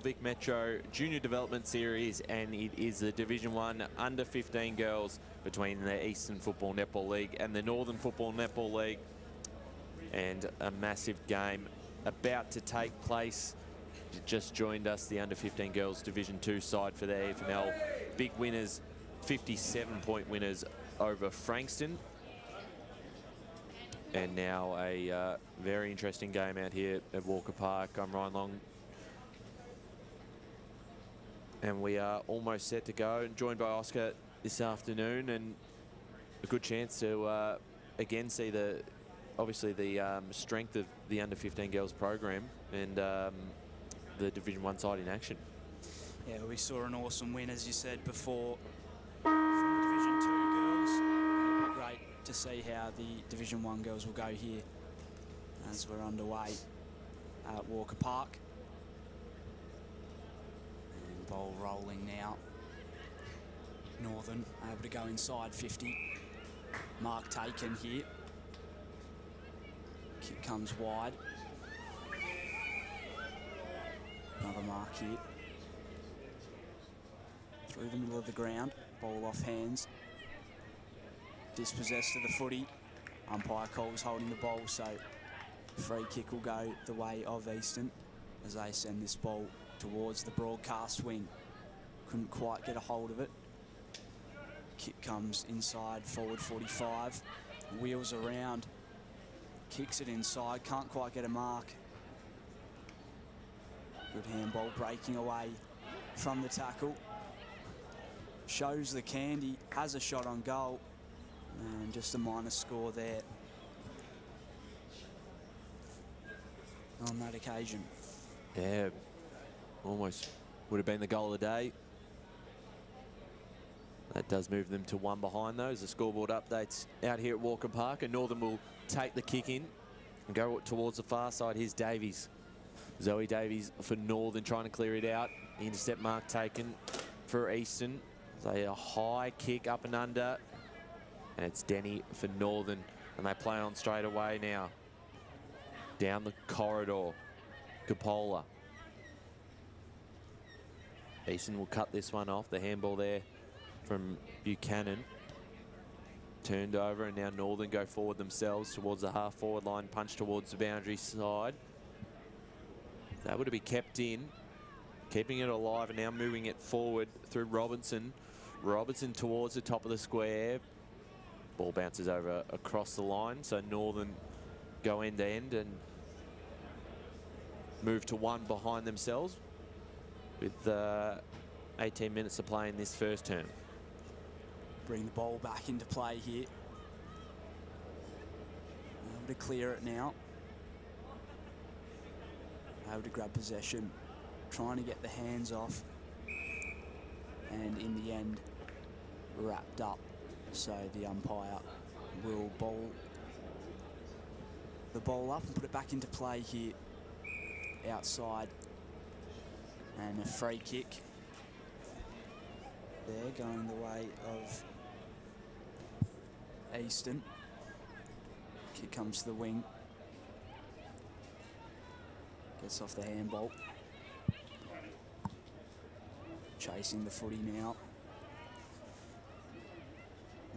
Vic Metro Junior Development Series, and it is the Division 1 under-15 girls between the Eastern Football Netball League and the Northern Football Netball League. And a massive game about to take place. Just joined us, the under-15 girls Division 2 side for the AFNL. Big winners, 57-point winners over Frankston. And now a very interesting game out here at Walker Park. I'm Ryan Long. And we are almost set to go, and joined by Oscar this afternoon, and a good chance to again see obviously the strength of the under-15 girls program and the Division 1 side in action. Yeah, we saw an awesome win, as you said before, from the Division 2 girls. It'll be great to see how the Division 1 girls will go here as we're underway at Walker Park. Ball rolling now. Northern able to go inside 50. Mark taken here. Kick comes wide. Another mark here. Through the middle of the ground. Ball off hands. Dispossessed of the footy. Umpire Cole's holding the ball, so free kick will go the way of Eastern as they send this ball towards the broadcast wing. Couldn't quite get a hold of it. Kick comes inside, forward 45. Wheels around. Kicks it inside, can't quite get a mark. Good handball, breaking away from the tackle. Shows the candy, has a shot on goal, and just a minor score there on that occasion. Yeah. Almost would have been the goal of the day. That does move them to one behind those. The scoreboard updates out here at Walker Park, and Northern will take the kick in and go towards the far side. Here's Davies. Zoe Davies for Northern trying to clear it out. The intercept mark taken for Eastern. So a high kick up and under. And it's Denny for Northern. And they play on straight away now. Down the corridor. Capola. Eastern will cut this one off. The handball there from Buchanan. Turned over, and now Northern go forward themselves towards the half-forward line. Punch towards the boundary side. Able to be kept in. Keeping it alive, and now moving it forward through Robinson. Robinson towards the top of the square. Ball bounces over across the line, so Northern go end-to-end and move to one behind themselves, with 18 minutes to play in this first term. Bring the ball back into play here. Able to clear it now. Able to grab possession. Trying to get the hands off. And in the end, wrapped up. So the umpire will bowl the ball up and put it back into play here. Outside. And a free kick there, going the way of Eastern. Kick comes to the wing. Gets off the handball. Chasing the footy now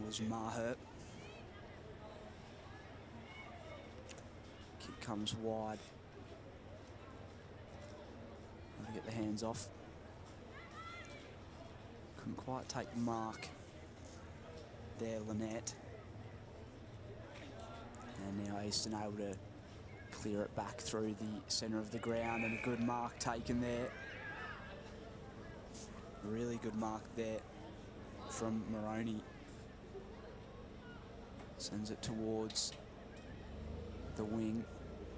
was Maher. Kick comes wide. To get the hands off. Couldn't quite take the mark there, Lynette. And now Eastern able to clear it back through the centre of the ground, and a good mark taken there. Really good mark there from Moroney. Sends it towards the wing.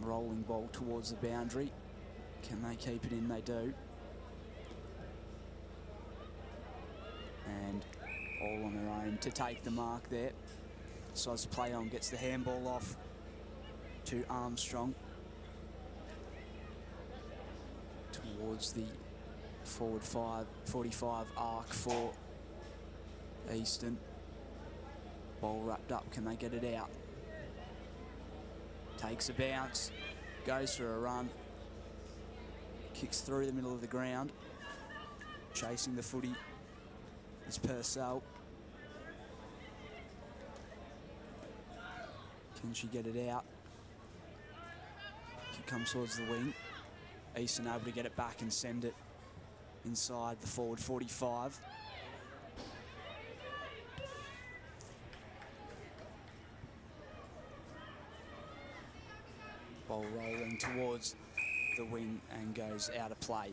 Rolling ball towards the boundary. Can they keep it in? They do. And all on their own to take the mark there. Decides to play on, gets the handball off to Armstrong. Towards the forward 45 arc for Eastern. Ball wrapped up, can they get it out? Takes a bounce, goes for a run. Kicks through the middle of the ground. Chasing the footy is Purcell. Can she get it out? Kick comes towards the wing. Easton able to get it back and send it inside the forward 45. Ball rolling towards the wing and goes out of play.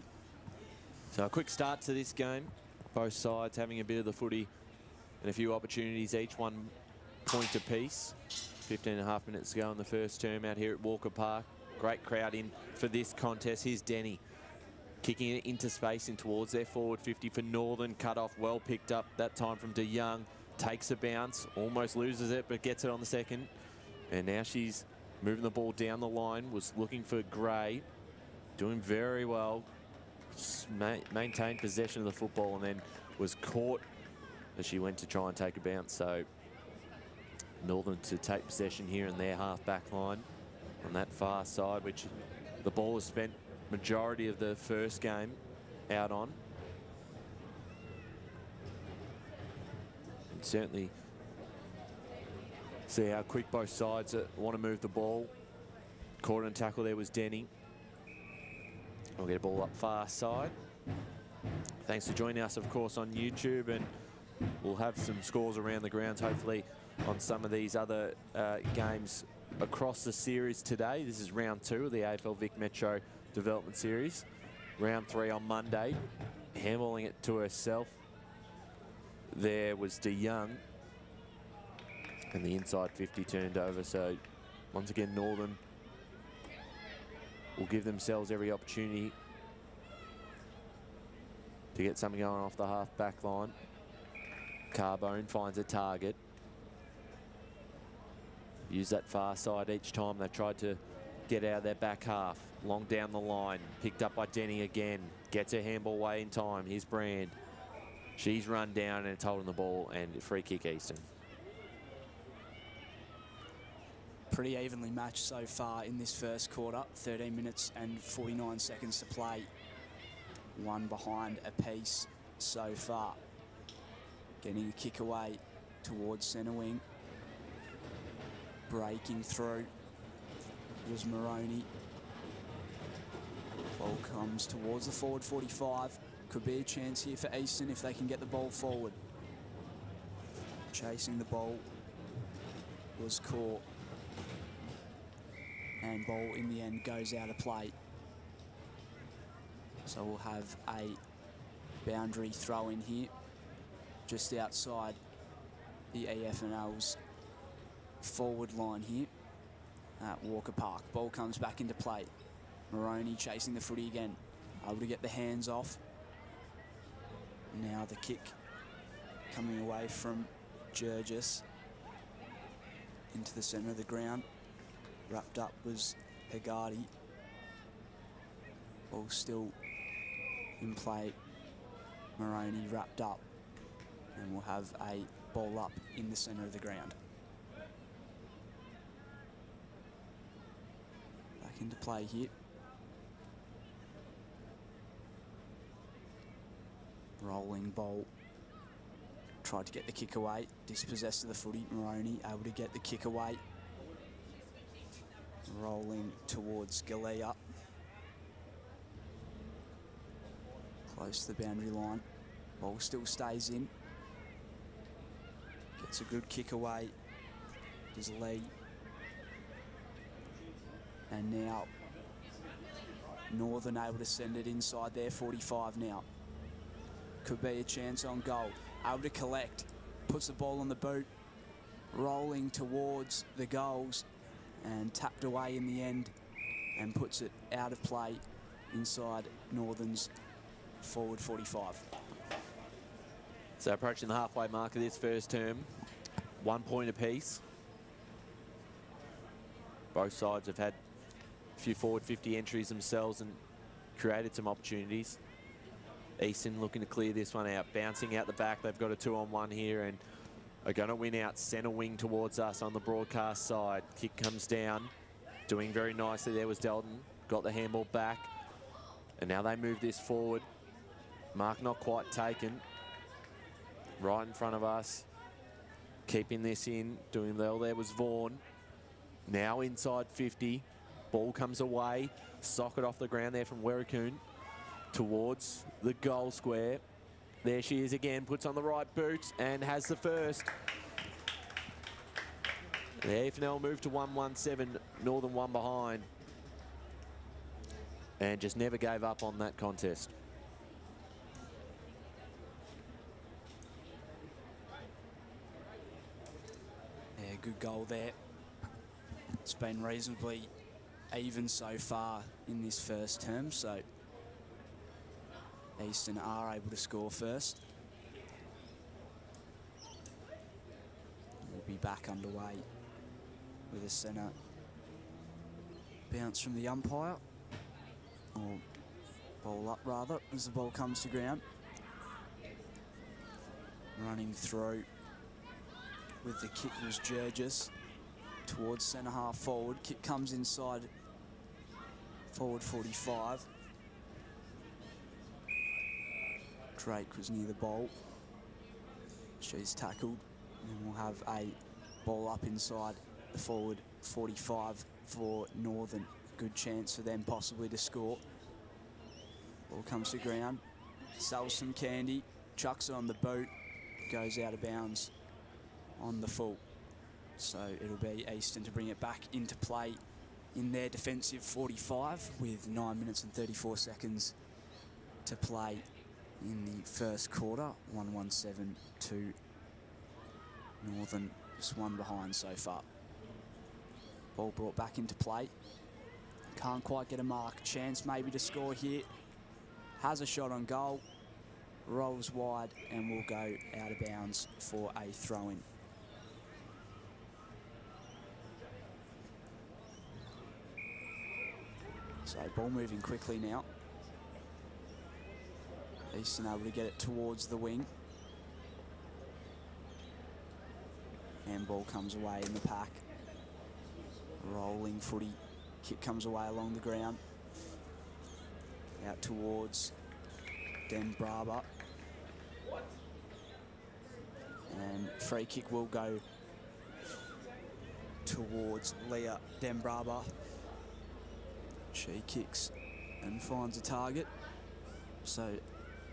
So a quick start to this game. Both sides having a bit of the footy and a few opportunities, each 1 point apiece. 15.5 minutes to go in the first term out here at Walker Park. Great crowd in for this contest. Here's Denny kicking it into space in towards their forward 50 for Northern. Cut off, well picked up that time from DeYoung. Takes a bounce, almost loses it, but gets it on the second. And now she's moving the ball down the line. Was looking for Gray. Doing very well. Maintained possession of the football and then was caught as she went to try and take a bounce. So Northern to take possession here in their half-back line on that far side, which the ball has spent majority of the first game out on. And certainly see how quick both sides want to move the ball. Caught and tackle there was Denny. We'll get a ball up far side. Thanks for joining us, of course, on YouTube, and we'll have some scores around the grounds, hopefully, on some of these other games across the series today. This is round 2 of the AFL Vic Metro Development Series. Round 3 on Monday. Handballing it to herself. There was DeYoung. And the inside 50 turned over. So once again, Northern will give themselves every opportunity to get something going off the half-back line. Carbone finds a target. Use that far side each time they've tried to get out of their back half. Long down the line, picked up by Denny again. Gets her handball way in time. Here's Brand. She's run down and it's holding the ball, and free kick Easton. Pretty evenly matched so far in this first quarter. 13 minutes and 49 seconds to play. One behind apiece so far. Getting a kick away towards centre wing. Breaking through was Moroney. Ball comes towards the forward 45. Could be a chance here for Easton if they can get the ball forward. Chasing the ball was caught. And ball in the end goes out of play. So we'll have a boundary throw in here, just outside the EFNL's forward line here at Walker Park. Ball comes back into play. Moroney chasing the footy again, able to get the hands off. Now the kick coming away from Burgess into the centre of the ground. Wrapped up was Haggarty. Ball still in play. Moroney wrapped up, and we'll have a ball up in the centre of the ground. Back into play here. Rolling ball. Tried to get the kick away. Dispossessed of the footy. Moroney able to get the kick away. Rolling towards Galea. Close to the boundary line. Ball still stays in. Gets a good kick away. Does Lee. And now Northern able to send it inside their 45 now. Could be a chance on goal. Able to collect. Puts the ball on the boot. Rolling towards the goals. And tapped away in the end. And puts it out of play inside Northern's forward 45. So approaching the halfway mark of this first term. 1 point apiece. Both sides have had a few forward 50 entries themselves and created some opportunities. Easton looking to clear this one out. Bouncing out the back. They've got a 2-on-1 here and are going to win out centre wing towards us on the broadcast side. Kick comes down. Doing very nicely there was Delton. Got the handball back. And now they move this forward. Mark not quite taken. Right in front of us. Keeping this in. Doing well there was Vaughan. Now inside 50. Ball comes away. Socket off the ground there from Werrikun towards the goal square. There she is again. Puts on the right boots and has the first. The AFNL moved to 117. Northern one behind. And just never gave up on that contest. Yeah, good goal there. It's been reasonably even so far in this first term, so Eastern are able to score first. We'll be back underway with a centre bounce from the umpire, or ball up rather, as the ball comes to ground. Running through with the kick was Jurgis towards centre half forward. Kick comes inside forward 45. Drake was near the ball. She's tackled, and we'll have a ball up inside the forward 45 for Northern. Good chance for them possibly to score. Ball comes to ground, sells some candy, chucks it on the boot, goes out of bounds on the full. So it'll be Eastern to bring it back into play in their defensive 45 with 9 minutes and 34 seconds to play in the first quarter. 117 to Northern, just one behind so far. Ball brought back into play. Can't quite get a mark. Chance maybe to score here. Has a shot on goal. Rolls wide and will go out of bounds for a throw-in. So ball moving quickly now. Eastern able to get it towards the wing. And ball comes away in the pack. Rolling footy. Kick comes away along the ground. Out towards Den Braba. And free kick will go towards Leah Den Braba. She kicks and finds a target. So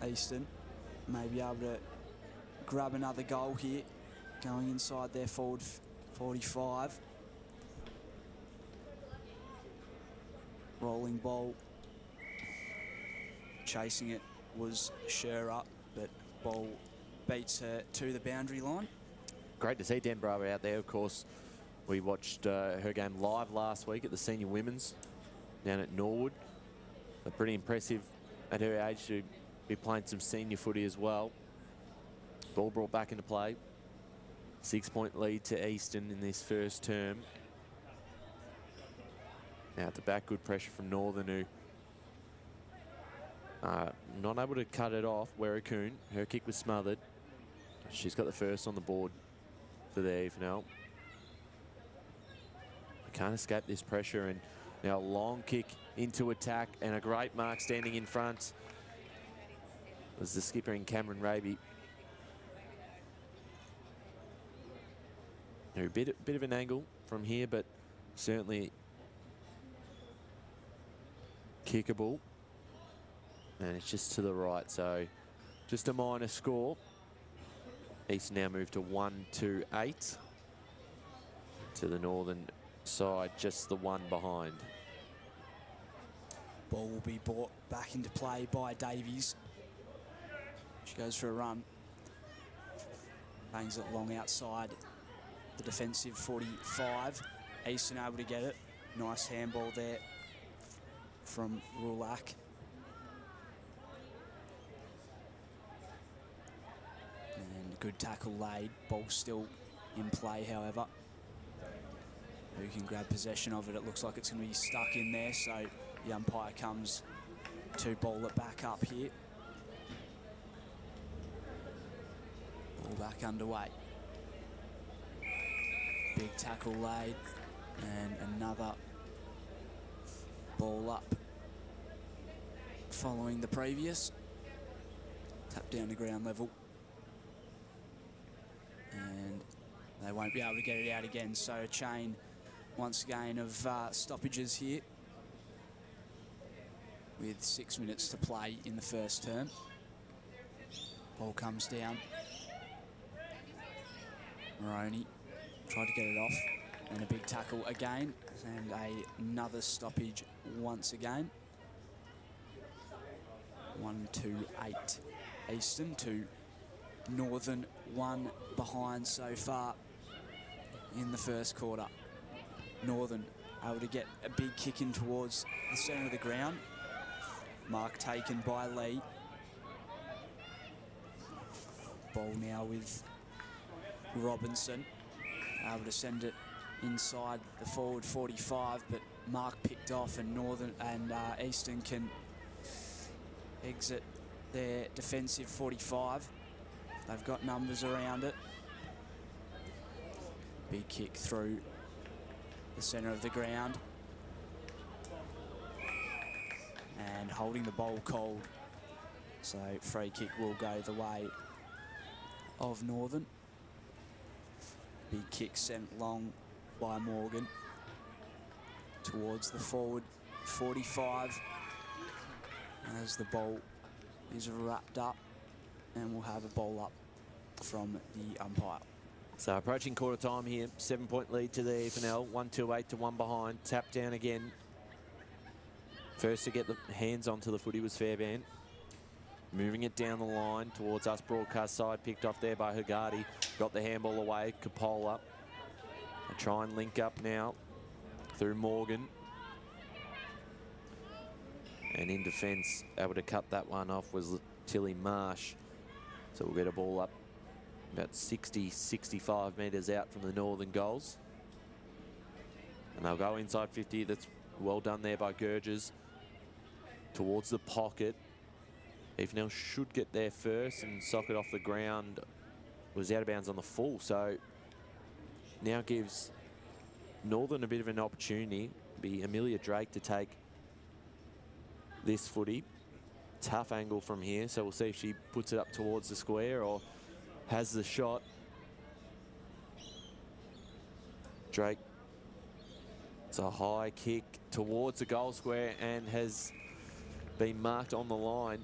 Eastern may be able to grab another goal here. Going inside their forward 45. Rolling ball. Chasing it was Shearer, but ball beats her to the boundary line. Great to see Den Brava out there. Of course, we watched her game live last week at the senior women's down at Norwood. So pretty impressive at her age to be playing some senior footy as well. Ball brought back into play. 6-point lead to Eastern in this first term. Now at the back, good pressure from Northern, who not able to cut it off. Werrikun, her kick was smothered. She's got the first on the board for the EFNL. Can't escape this pressure, and now a long kick into attack and a great mark standing in front was the skipper in Cameron Raby. A bit of an angle from here, but certainly kickable. And it's just to the right, so just a minor score. East now move to 1-8 to the Northern side, just the one behind. Ball will be brought back into play by Davies. She goes for a run. Bangs it long outside the defensive 45. Eastern able to get it. Nice handball there from Rulak. And good tackle laid. Ball still in play, however. Who can grab possession of it? It looks like it's going to be stuck in there, so the umpire comes to ball it back up here. Ball back underway. Big tackle laid, and another ball up following the previous. Tap down to ground level. And they won't be able to get it out again. So a chain, once again, of stoppages here, with 6 minutes to play in the first term. Ball comes down. Maroney tried to get it off. And a big tackle again. And another stoppage once again. 1-2-8 Eastern to Northern, 1 behind so far in the first quarter. Northern able to get a big kick in towards the centre of the ground. Mark taken by Lee. Ball now with Robinson. Able to send it inside the forward 45, but Mark picked off, and Northern and Eastern can exit their defensive 45. They've got numbers around it. Big kick through the centre of the ground. And holding the ball cold. So free kick will go the way of Northern. Big kick sent long by Morgan towards the forward 45 as the ball is wrapped up, and we'll have a ball up from the umpire. So approaching quarter time here, 7-point lead to the EFNL, 1-2-8 to 1 behind. Tap down again. First to get the hands onto the footy was Fairbairn. Moving it down the line towards us broadcast side, picked off there by Haggarty. Got the handball away, Capola. They try and link up now through Morgan. And in defence, able to cut that one off was Tilly Marsh. So we'll get a ball up about 60, 65 metres out from the Northern goals. And they'll go inside 50. That's well done there by Gurges. Towards the pocket. EFNL should get there first, and sock it off the ground. Was out of bounds on the full, so now gives Northern a bit of an opportunity. Be Amelia Drake to take this footy. Tough angle from here, so we'll see if she puts it up towards the square or has the shot. Drake, it's a high kick towards the goal square and has been marked on the line.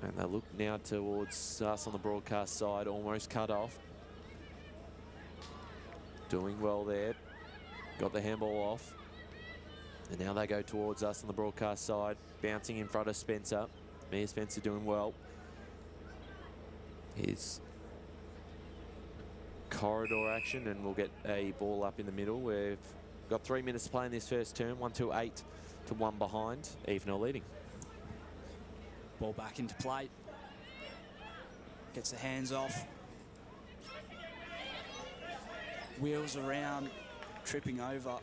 And they look now towards us on the broadcast side, almost cut off. Doing well there. Got the handball off. And now they go towards us on the broadcast side, bouncing in front of Spencer. Mia Spencer doing well. Here's corridor action, and we'll get a ball up in the middle. We've got 3 minutes to play in this first term, 1-2-8 to 1 behind. EFNL leading. Ball back into play. Gets the hands off. Wheels around, tripping over.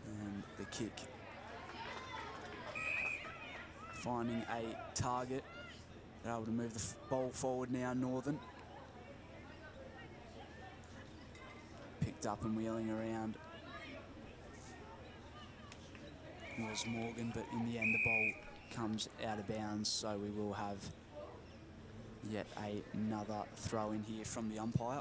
And the kick. Finding a target. They're able to move the ball forward now, Northern. Picked up and wheeling around was Morgan, but in the end the ball comes out of bounds, so we will have yet another throw in here from the umpire.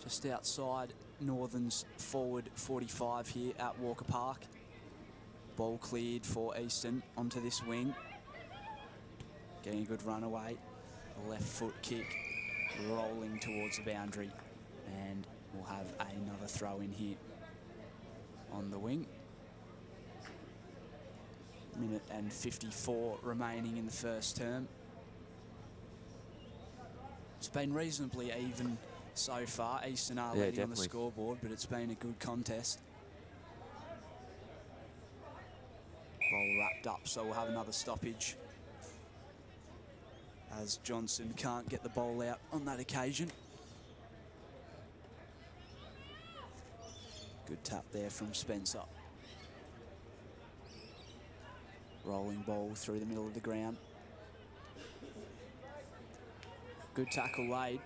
Just outside Northern's forward 45 here at Walker Park. Ball cleared for Eastern onto this wing. Getting a good run away. Left foot kick rolling towards the boundary. And we'll have another throw in here on the wing. Minute and 54 remaining in the first term. It's been reasonably even so far. Eastern are leading on the scoreboard, but it's been a good contest. Ball wrapped up, so we'll have another stoppage, as Johnson can't get the ball out on that occasion. Good tap there from Spencer. Rolling ball through the middle of the ground. Good tackle laid.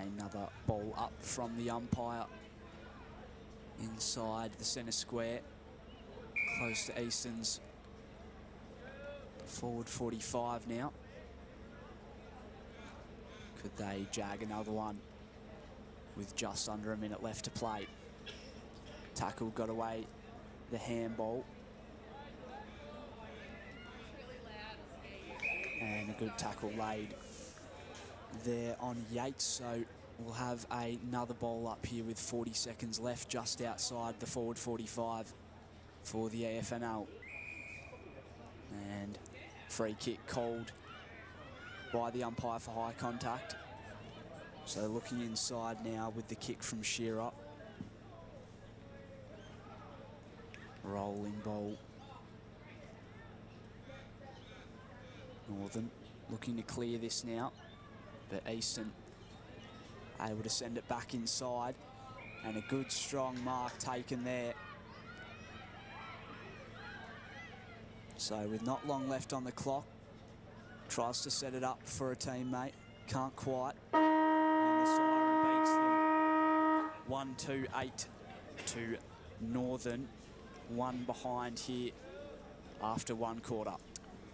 Another ball up from the umpire inside the centre square, close to Easton's forward 45 now. Could they jag another one with just under a minute left to play? Tackle got away the handball. And a good tackle laid there on Yates. So we'll have another ball up here with 40 seconds left just outside the forward 45 for the AFNL. And free kick called by the umpire for high contact. So looking inside now with the kick from Shearer. Rolling ball. Northern looking to clear this now, but Easton able to send it back inside, and a good strong mark taken there. So with not long left on the clock, tries to set it up for a teammate, can't quite, and the siren beats them 1-2-8 to Northern, one behind here after one quarter.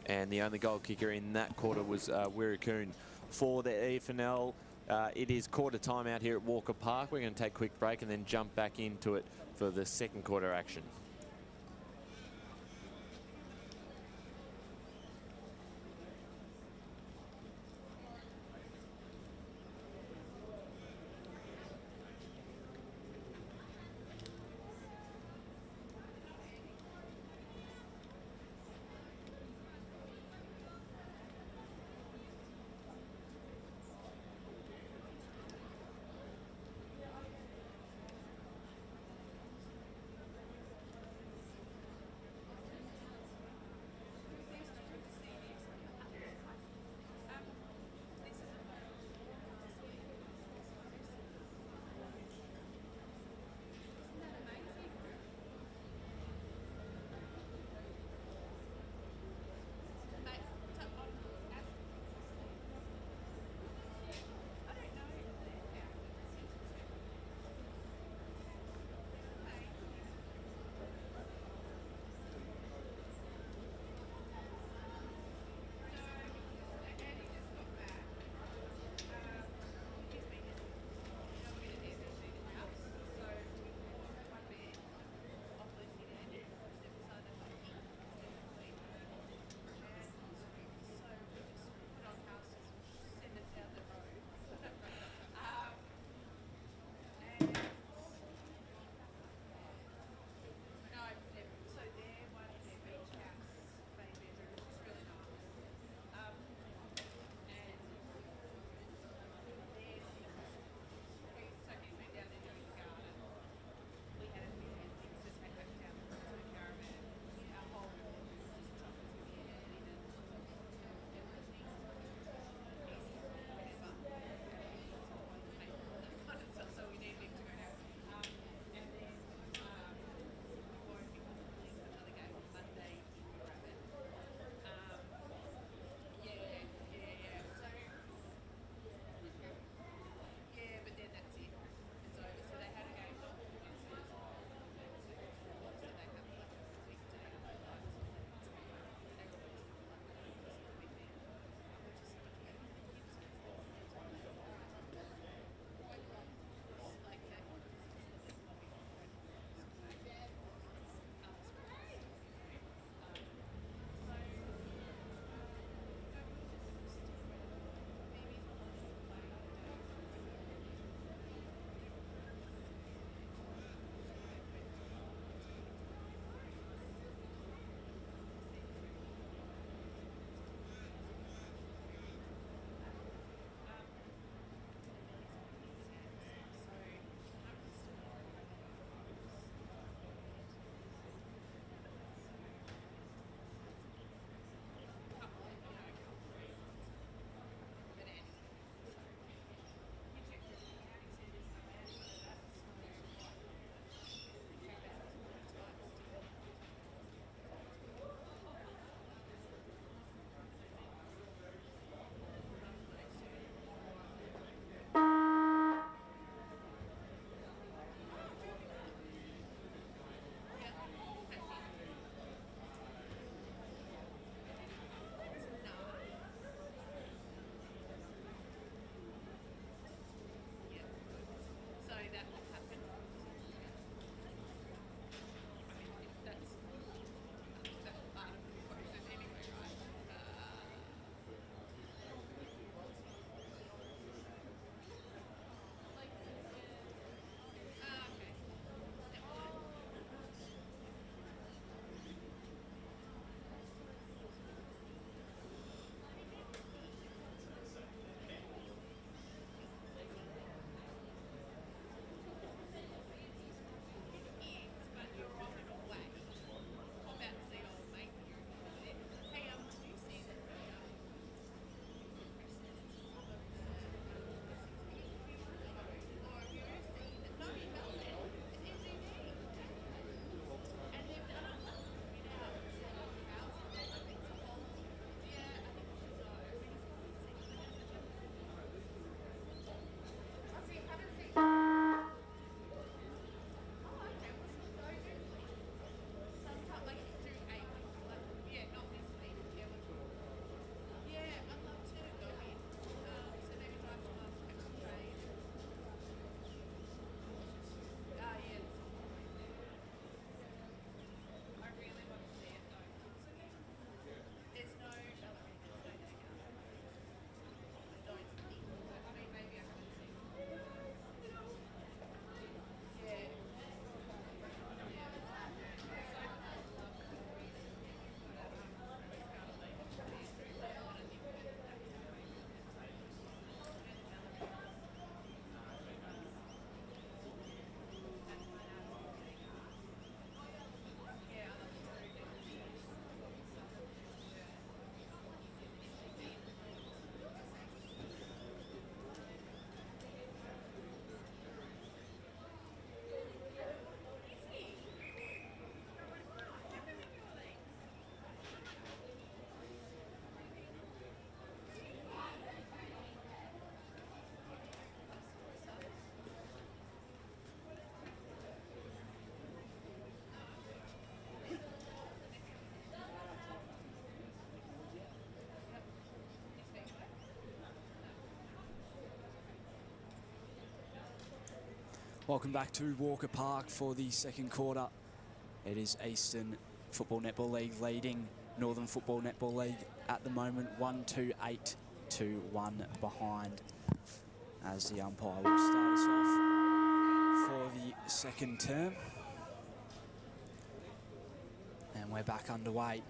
And the only goal kicker in that quarter was Wirracoon for the EFNL. It is quarter time out here at Walker Park. We're going to take a quick break and then jump back into it for the second quarter action. Welcome back to Walker Park for the second quarter. It is Eastern Football Netball League leading Northern Football Netball League at the moment, 1-2-8 to 1 behind, as the umpire will start us off for the second term. And we're back underway.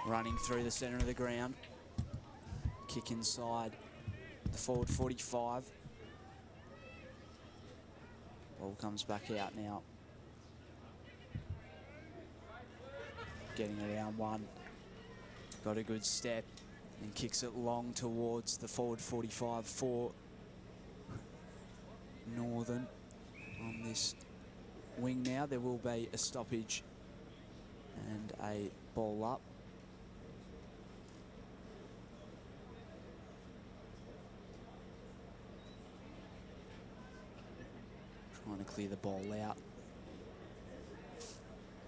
Running through the centre of the ground. Kick inside the forward 45. Ball comes back out now. Getting around one. Got a good step and kicks it long towards the forward 45 for Northern. On this wing now, there will be a stoppage and a ball up. Trying to clear the ball out.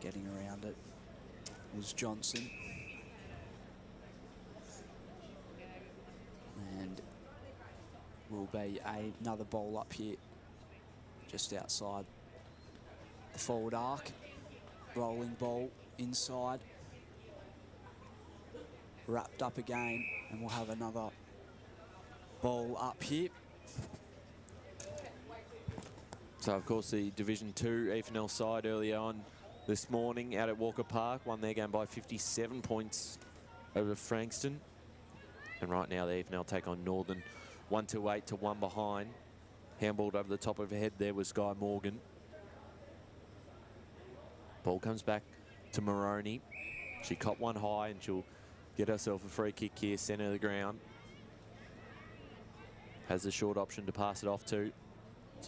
Getting around it was Johnson. And will be another ball up here, just outside the forward arc. Rolling ball inside. Wrapped up again, and we'll have another ball up here. So, of course, the Division 2 EFNL side earlier on this morning out at Walker Park won their game by 57 points over Frankston. And right now, the EFNL take on Northern 1-8 to 1 behind. Handballed over the top of her head there was Sky Morgan. Ball comes back to Maroney. She caught one high and she'll get herself a free kick here, centre of the ground. Has the short option to pass it off to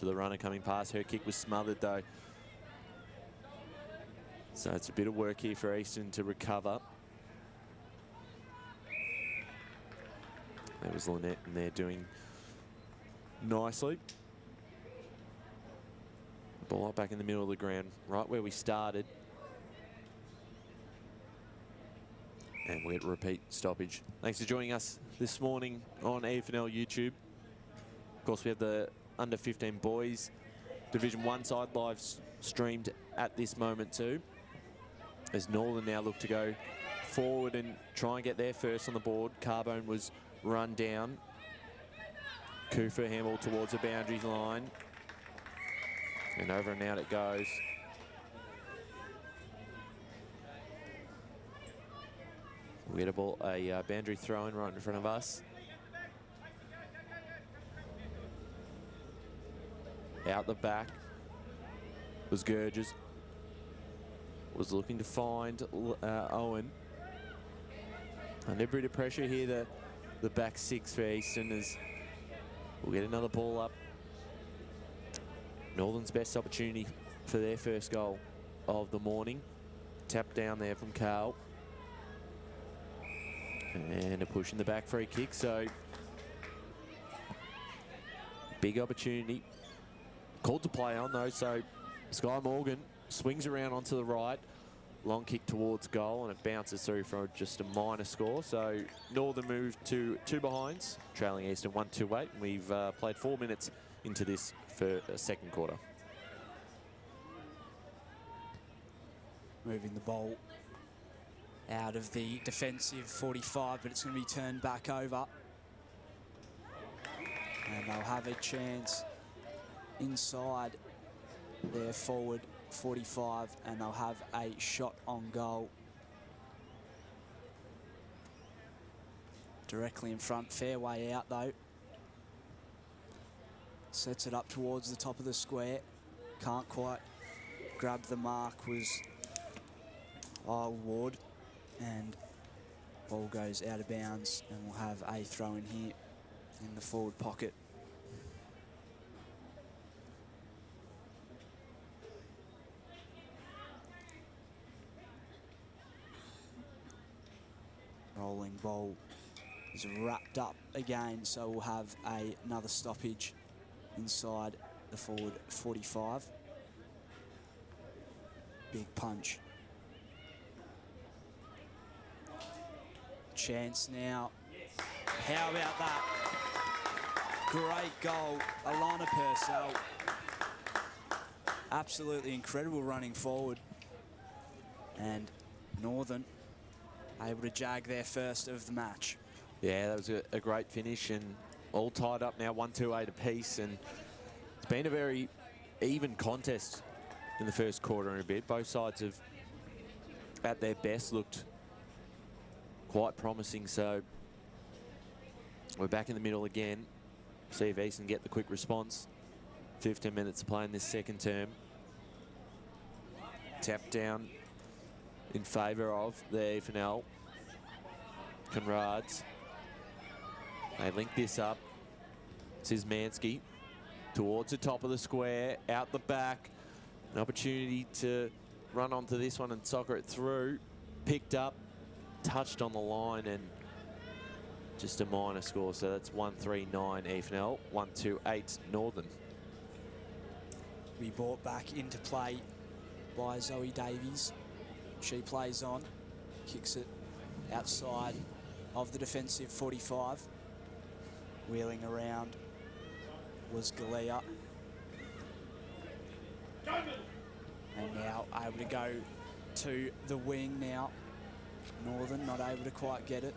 the runner coming past. Her kick was smothered though. So it's a bit of work here for Easton to recover. There was Lynette in there doing nicely. Ball up back in the middle of the ground, right where we started. And we get a repeat stoppage. Thanks for joining us this morning on EFNL YouTube. Of course, we have the under 15 boys Division 1 side live streamed at this moment too, as Northern now look to go forward and try and get their first on the board. Carbone was run down. Kufa handball towards the boundaries line. And over and out it goes. We get a ball, a boundary throw in right in front of us. Out the back was Gurges. Was looking to find Owen. Under a bit of pressure here, the back six for Easton, as we'll get another ball up. Northern's best opportunity for their first goal of the morning. Tap down there from Carl. And a push in the back free kick, so big opportunity. Called to play on though, so Sky Morgan swings around onto the right. Long kick towards goal, and it bounces through for just a minor score. So Northern moved to 2 behinds, trailing Eastern 1-2-8. We've played 4 minutes into this for a second quarter. Moving the ball out of the defensive 45, but it's going to be turned back over. And they'll have a chance inside their forward 45, and they'll have a shot on goal. Directly in front, fair way out though. Sets it up towards the top of the square. Can't quite grab the mark, was Isle Ward. And ball goes out of bounds, and we'll have a throw in here in the forward pocket. Rolling ball is wrapped up again, so we'll have another stoppage inside the forward 45. Big punch. Chance now. How about that? Great goal, Alana Purcell. Absolutely incredible running forward. And Northern able to jag their first of the match. Yeah, that was a great finish, and all tied up now, 1-2-8 apiece, and it's been a very even contest in the first quarter and a bit. Both sides have, at their best, looked quite promising, so we're back in the middle again. See if East can get the quick response. 15 minutes to play in this second term. Tap down in favour of the EFNL. Conrads. They link this up. Szymanski towards the top of the square, out the back. An opportunity to run onto this one and soccer it through. Picked up, touched on the line, and just a minor score. So that's 1-3-9 EFNL, 1-2-8 Northern. We brought back into play by Zoe Davies. She plays on, kicks it outside of the defensive 45. Wheeling around was Galea. And now able to go to the wing now. Northern not able to quite get it.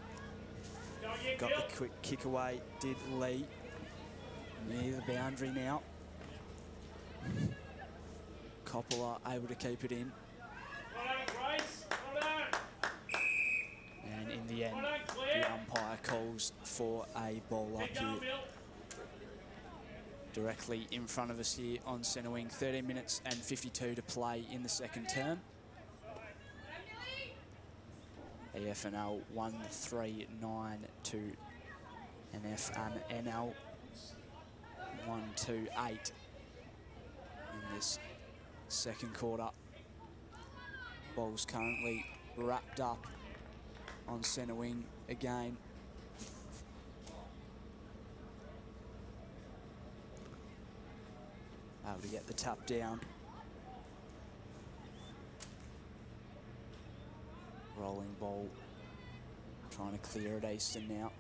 Got the quick kick away, did Lee. Near the boundary now. Coppola able to keep it in. And in the end, the umpire calls for a ball up here. Directly in front of us here on centre wing. 13 minutes and 52 to play in the second term. EFNL 1-3-9 to NFNL 1-2-8 in this second quarter. Ball's currently wrapped up on centre wing again. Able to get the tap down. Rolling ball, trying to clear it Easton now.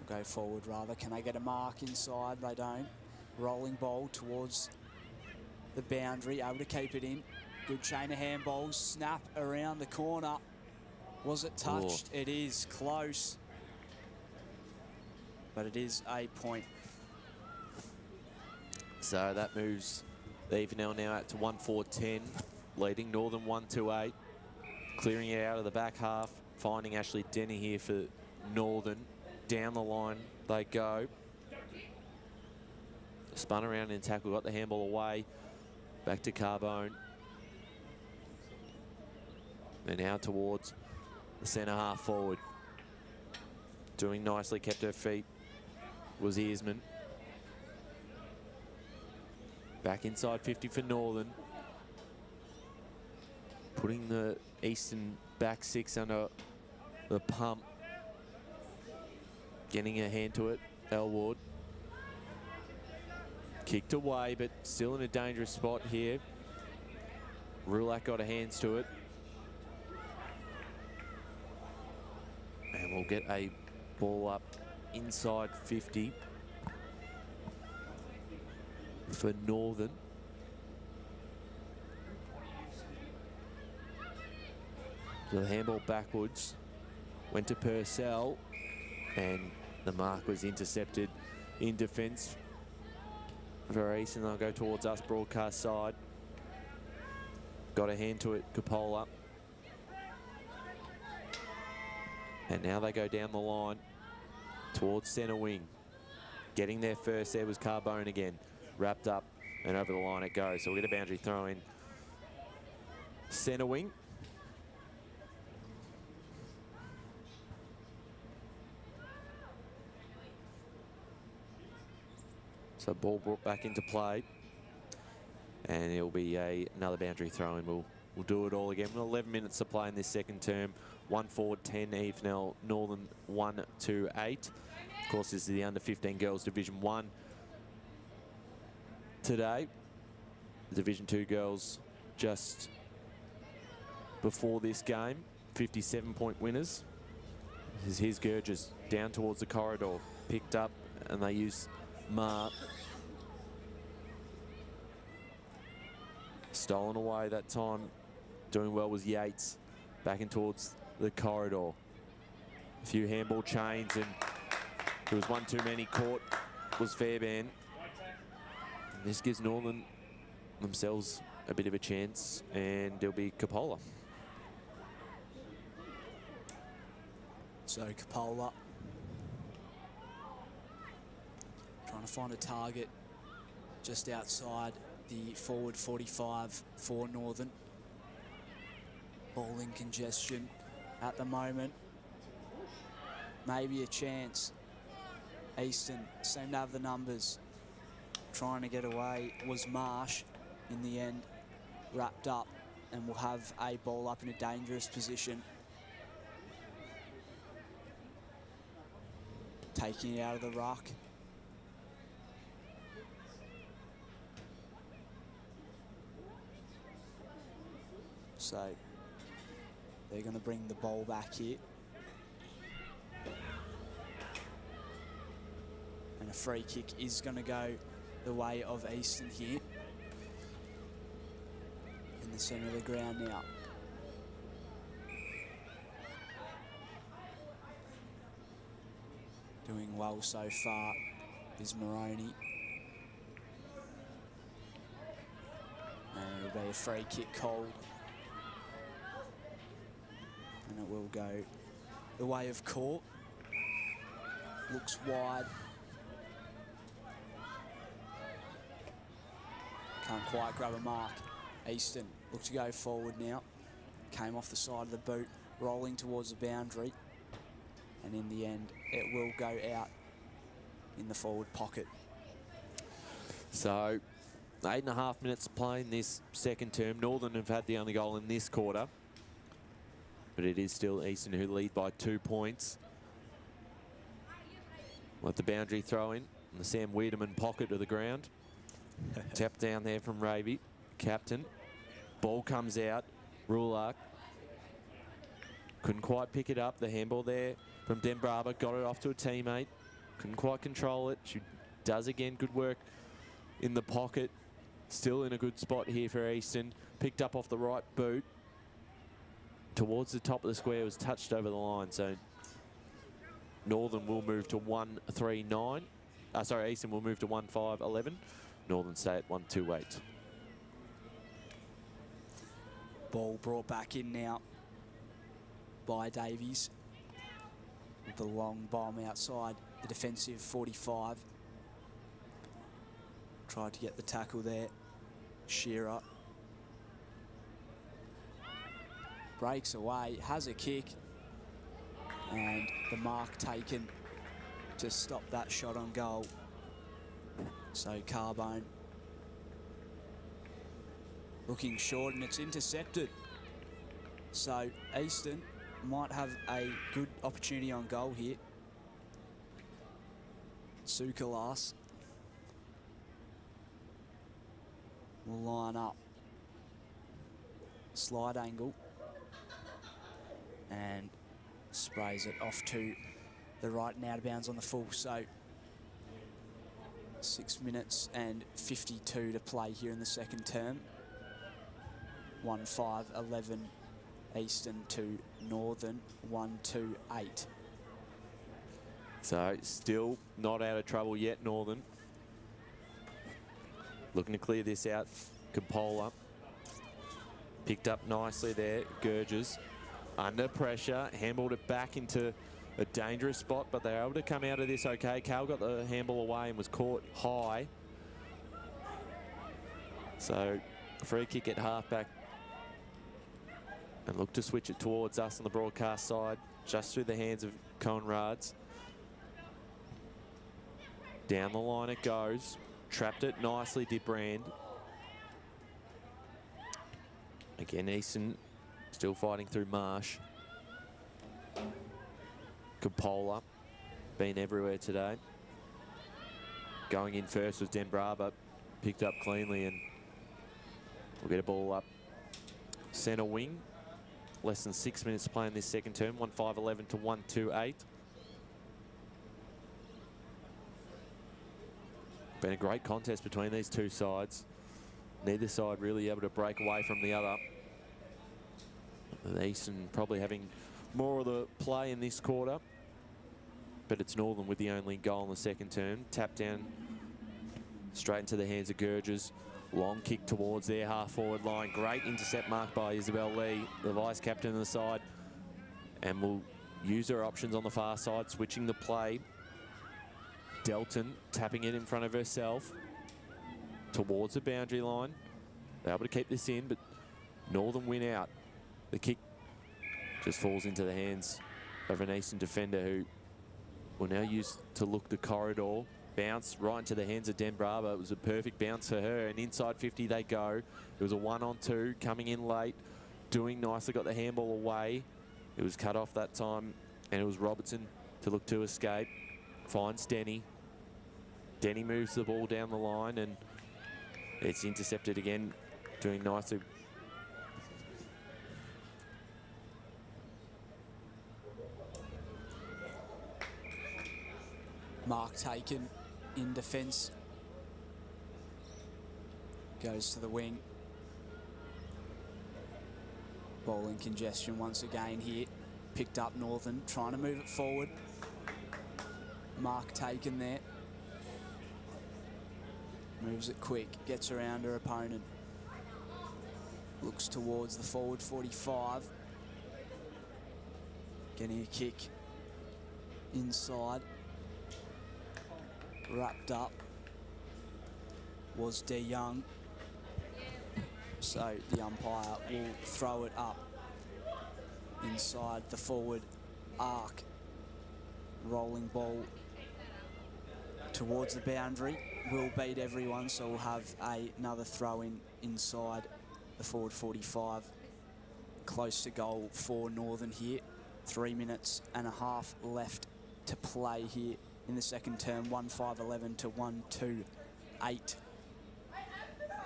We'll go forward rather. Can they get a mark inside? They don't. Rolling ball towards the boundary, able to keep it in. Good chain of handballs, snap around the corner. Was it touched? It is close, but it is a point. So that moves the EFNL now out to 1-4-10, leading Northern 1-2-8. Clearing it out of the back half, finding Ashley Denny here for Northern. Down the line they go. Spun around in tackle, got the handball away. Back to Carbone. And now towards the centre half forward. Doing nicely, kept her feet, was Earsman. Back inside 50 for Northern. Putting the Eastern back six under the pump. Getting a hand to it, Elwood. Kicked away, but still in a dangerous spot here. Rulak got her hands to it. And we'll get a ball up inside 50 for Northern. So the handball backwards went to Purcell, and the mark was intercepted in defence for East, and they'll go towards us broadcast side. Got a hand to it, Coppola. And now they go down the line towards centre wing. Getting there first there was Carbone again. Wrapped up and over the line it goes. So we'll get a boundary throw in centre wing. So ball brought back into play. And it'll be another boundary throw in. We'll do it all again. 11 minutes to play in this second term. 1-4-10 EFNL, Northern 1-2-8. Of course, this is the under-15 girls Division 1 today. The Division 2 girls just before this game, 57-point winners. This is his Gurgis down towards the corridor. Picked up, and they use Mark. Stolen away that time. Doing well was Yates. Back in towards the corridor. A few handball chains, and there was one too many caught. Was Fairbairn. And this gives Northern themselves a bit of a chance, and it'll be Coppola. So Coppola trying to find a target just outside the forward 45 for Northern. Ball in congestion at the moment. Maybe a chance. Easton seemed to have the numbers. Trying to get away was Marsh. In the end, wrapped up, and will have a ball up in a dangerous position. Taking it out of the ruck. So they're going to bring the ball back here. And a free kick is going to go the way of Easton here. In the centre of the ground now. Doing well so far is Moroney. And it'll be a free kick called. And it will go the way of Court. Looks wide. Can't quite grab a mark. Easton look to go forward now. Came off the side of the boot, rolling towards the boundary. And in the end, it will go out in the forward pocket. So 8.5 minutes playing this second term. Northern have had the only goal in this quarter. But it is still Easton who lead by 2 points. Let the boundary throw in the Sam Wiedemann pocket of the ground. Tap down there from Raby, captain. Ball comes out. Rulark couldn't quite pick it up. The handball there from Denbraba. Got it off to a teammate. Couldn't quite control it. She does again. Good work in the pocket. Still in a good spot here for Easton. Picked up off the right boot. Towards the top of the square, was touched over the line. So Northern will move to 1-3-9. Sorry, Easton will move to 1-5-11. Northern stay at 1-2-8. Ball brought back in now by Davies. With the long bomb outside the defensive 45. Tried to get the tackle there. Shearer. Breaks away, has a kick. And the mark taken to stop that shot on goal. So Carbone looking short, and it's intercepted. So Easton might have a good opportunity on goal here. Sukalas will line up. Slide angle. And sprays it off to the right and out of bounds on the full. So 6 minutes and 52 to play here in the second term. 1-5-11 Easton to Northern 1-2-8. So still not out of trouble yet, Northern. Looking to clear this out. Coppola picked up nicely there. Gurgis under pressure, handballed it back into a dangerous spot, but they're able to come out of this okay. Cal got the handball away and was caught high. So free kick at halfback. And look to switch it towards us on the broadcast side, just through the hands of Conrads. Down the line it goes. Trapped it nicely, did Brand. Again, Easton still fighting through Marsh. Coppola been everywhere today. Going in first was Denbraba. Picked up cleanly, and we'll get a ball up centre wing. less than 6 minutes to play in this second term. 1-5-11 to 1-2-8. Been a great contest between these two sides. Neither side really able to break away from the other. The Eastern probably having more of the play in this quarter, but it's Northern with the only goal in the second term. Tap down straight into the hands of Gurges. Long kick towards their half-forward line. Great intercept marked by Isabel Lee, the vice-captain of the side. And will use her options on the far side, switching the play. Delton tapping it in front of herself towards the boundary line. They're able to keep this in, but Northern win out. The kick just falls into the hands of an Eastern defender who will now use to look the corridor. Bounce right into the hands of Den Bravo. It was a perfect bounce for her, and inside 50 they go. It was a 1-on-2 coming in late, doing nicely, got the handball away. It was cut off that time, and it was Robertson to look to escape. Finds Denny. Denny moves the ball down the line, and it's intercepted again, doing nicely. Mark taken in defence. Goes to the wing. Ball in congestion once again here. Picked up Northern, trying to move it forward. Mark taken there. Moves it quick, gets around her opponent. Looks towards the forward 45. Getting a kick inside. Wrapped up was De Young. So the umpire will throw it up inside the forward arc. Rolling ball towards the boundary. Will beat everyone, so we'll have another throw in inside the forward 45. Close to goal for Northern here. 3 minutes and a half left to play here in the second term. 1-5-11 to 1-2-8.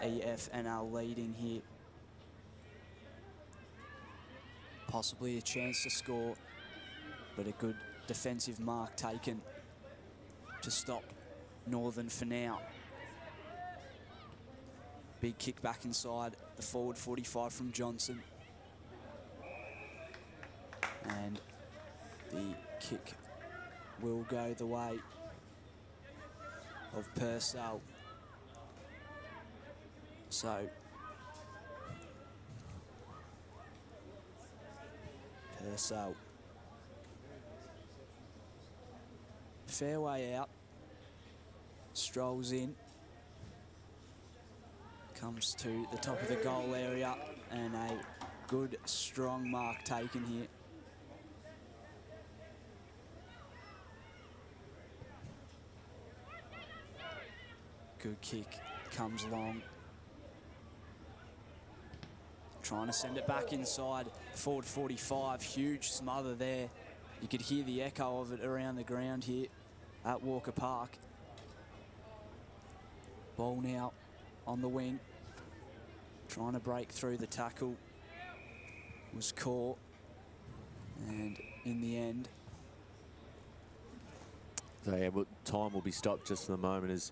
EFNL leading here. Possibly a chance to score, but a good defensive mark taken to stop Northern for now. Big kick back inside the forward 45 from Johnson. And the kick will go the way of Purcell. So Purcell. Fair way out. Strolls in. Comes to the top of the goal area, and a good strong mark taken here. Good kick, comes long. Trying to send it back inside. Forward 45, huge smother there. You could hear the echo of it around the ground here at Walker Park. Ball now on the wing. Trying to break through the tackle. Was caught. And in the end. So yeah, but time will be stopped just for the moment.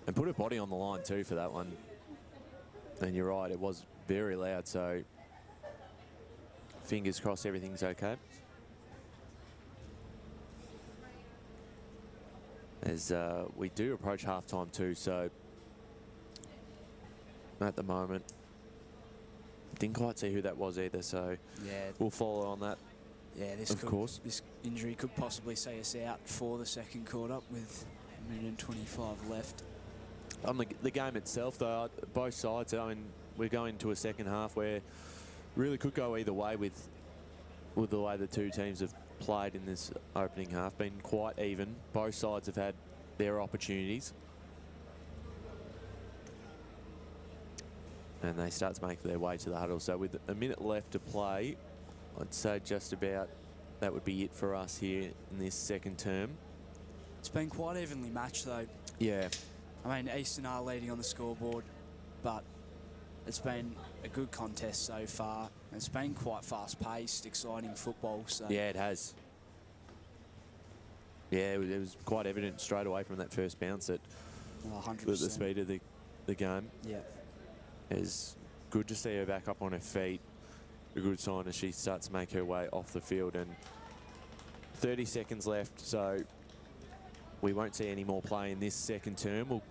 And put her body on the line too for that one. And you're right, it was very loud, so fingers crossed everything's okay. As we do approach half-time too, so at the moment, didn't quite see who that was either, so yeah, we'll follow on that. Yeah, this injury could possibly see us out for the second quarter with 1:25 left. On the game itself, though, both sides, I mean, we're going to a second half where really could go either way with the way the two teams have played in this opening half. Been quite even. Both sides have had their opportunities. And they start to make their way to the huddle. So with a minute left to play, I'd say just about that would be it for us here in this second term. It's been quite evenly matched, though. Yeah. I mean, Eastern are leading on the scoreboard, but it's been a good contest so far. It's been quite fast-paced, exciting football. So Yeah, it has. Yeah, it was quite evident straight away from that first bounce that 100%. the speed of the game. Yeah. It's good to see her back up on her feet. A good sign as she starts to make her way off the field. And 30 seconds left, so we won't see any more play in this second term.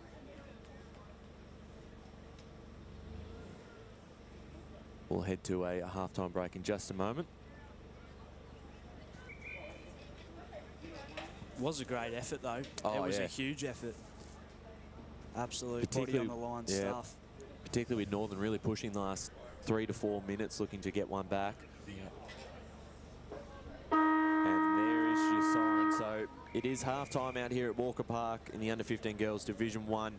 We'll head to a halftime break in just a moment. It was a great effort, though. Oh, it was yeah. a huge effort. Absolute body on the line stuff. Particularly with Northern really pushing the last 3 to 4 minutes, looking to get one back. And there is your siren. So it is halftime out here at Walker Park in the Under-15 Girls Division 1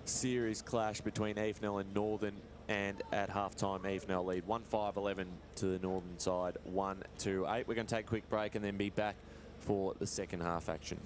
series clash between EFNL and Northern. And at halftime, EFNL lead 1-5-11 to the Northern side, 1-2-8. We're going to take a quick break and then be back for the second half action.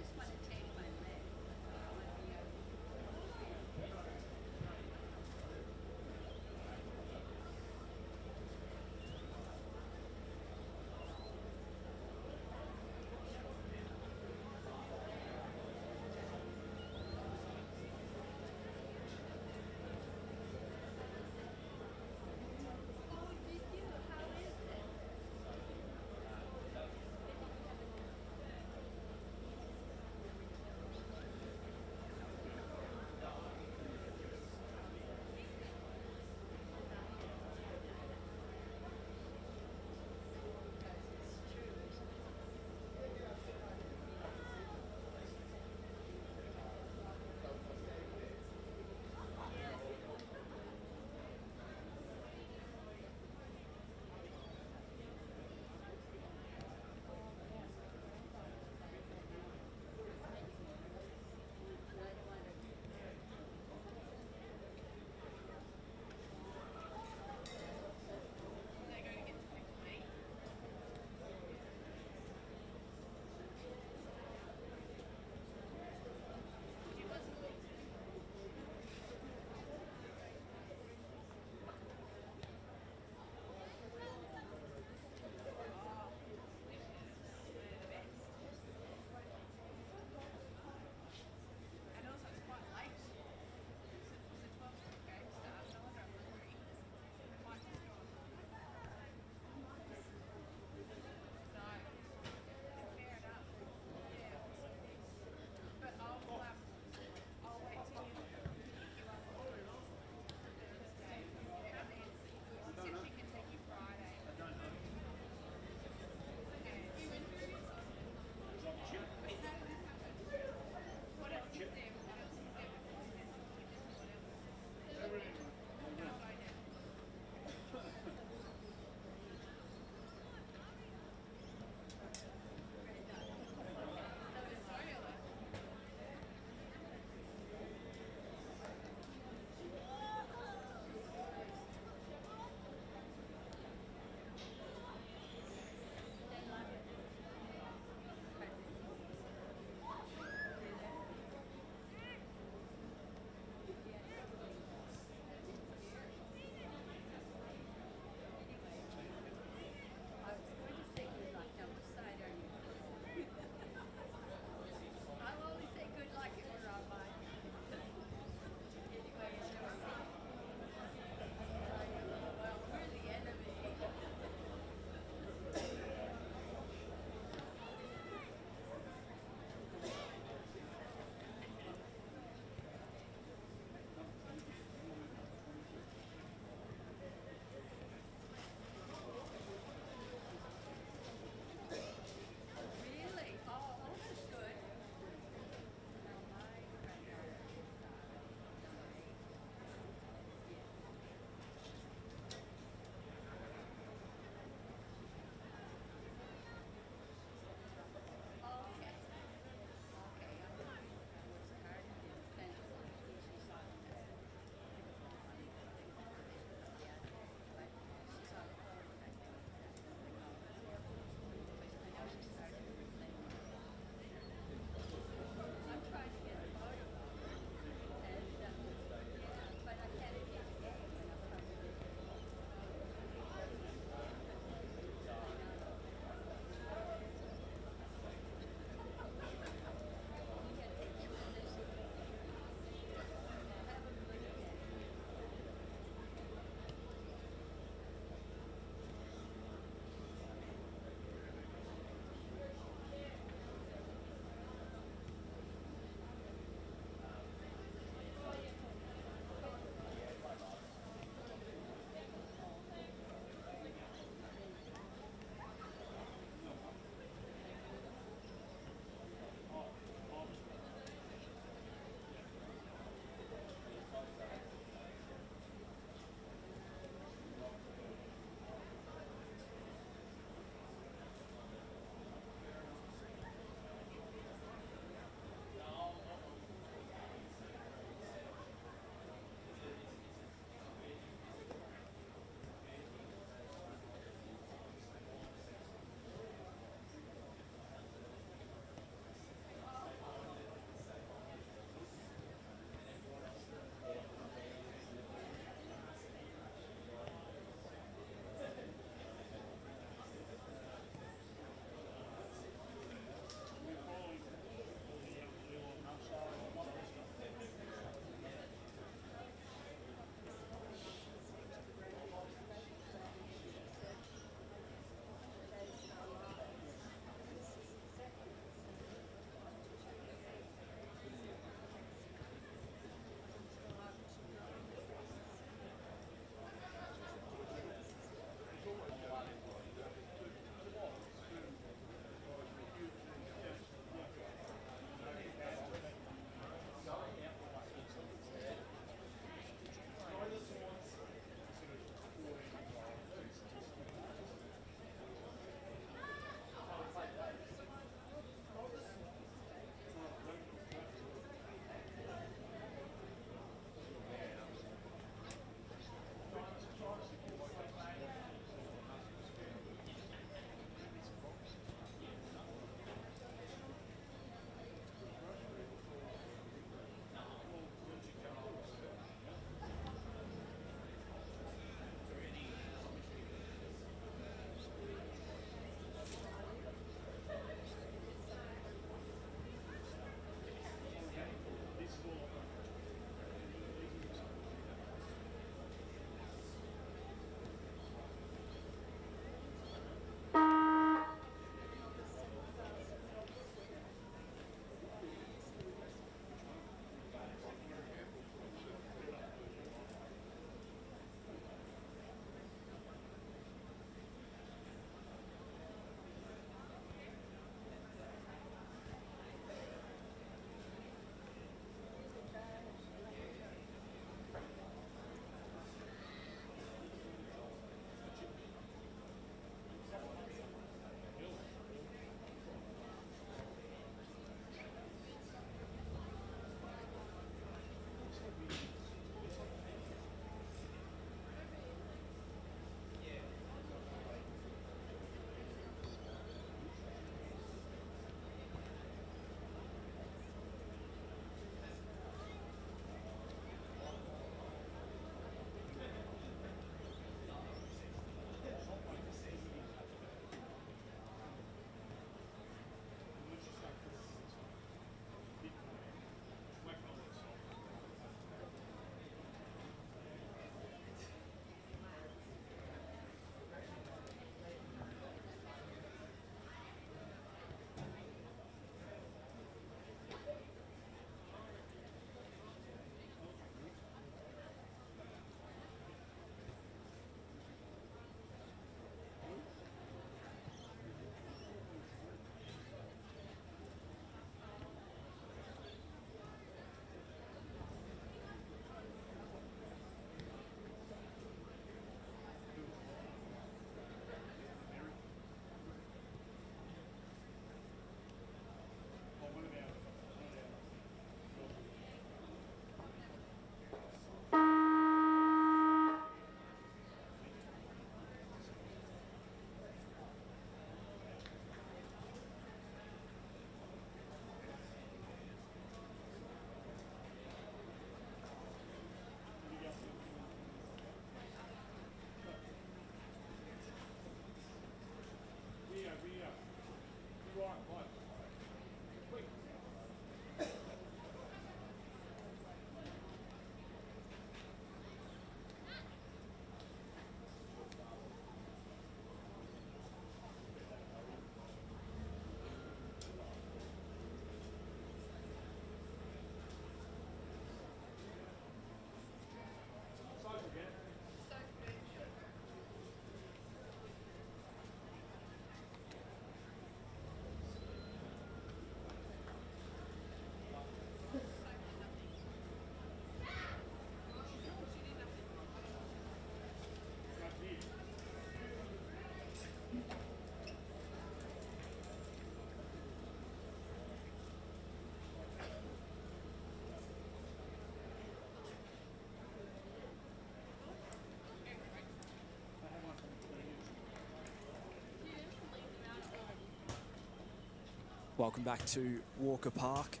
Welcome back to Walker Park.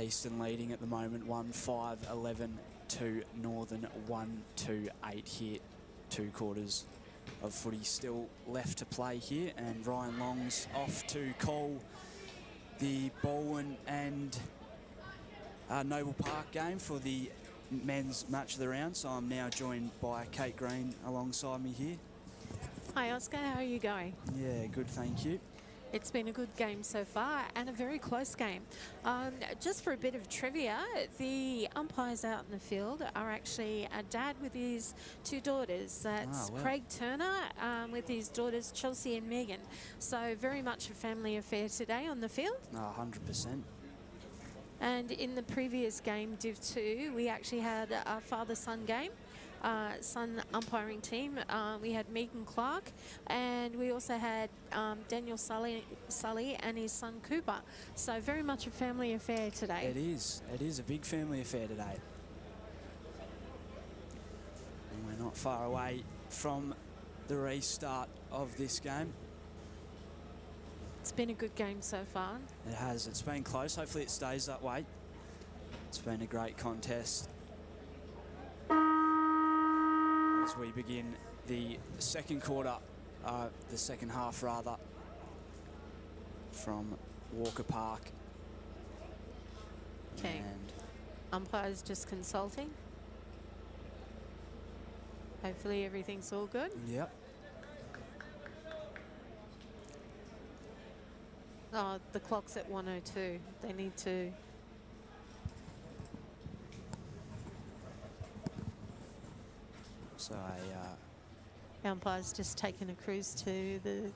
Eastern leading at the moment, 1-5-11 to Northern 1-2-8 here. 2 quarters of footy still left to play here, and Ryan Long's off to call the Bowen and Noble Park game for the men's match of the round. So I'm now joined by Kate Green alongside me here. Hi Oscar, how are you going? Yeah, good, thank you. It's been a good game so far and a very close game. Just for a bit of trivia, the umpires out in the field are actually a dad with his 2 daughters. That's Craig Turner with his daughters Chelsea and Megan. So very much a family affair today on the field. 100%. And in the previous game, Div 2, we actually had a father-son game. Son umpiring team. We had Megan Clark, and we also had Daniel Sully and his son Cooper. So very much a family affair today. It is a big family affair today. And we're not far away from the restart of this game. It's been a good game so far. It has. It's been close. Hopefully it stays that way. It's been a great contest. As we begin the second quarter, the second half rather, from Walker Park. Okay. And umpires just consulting. Hopefully everything's all good. Yep. Oh, the clock's at 1:02. They need to. So the umpire's just taken a cruise to the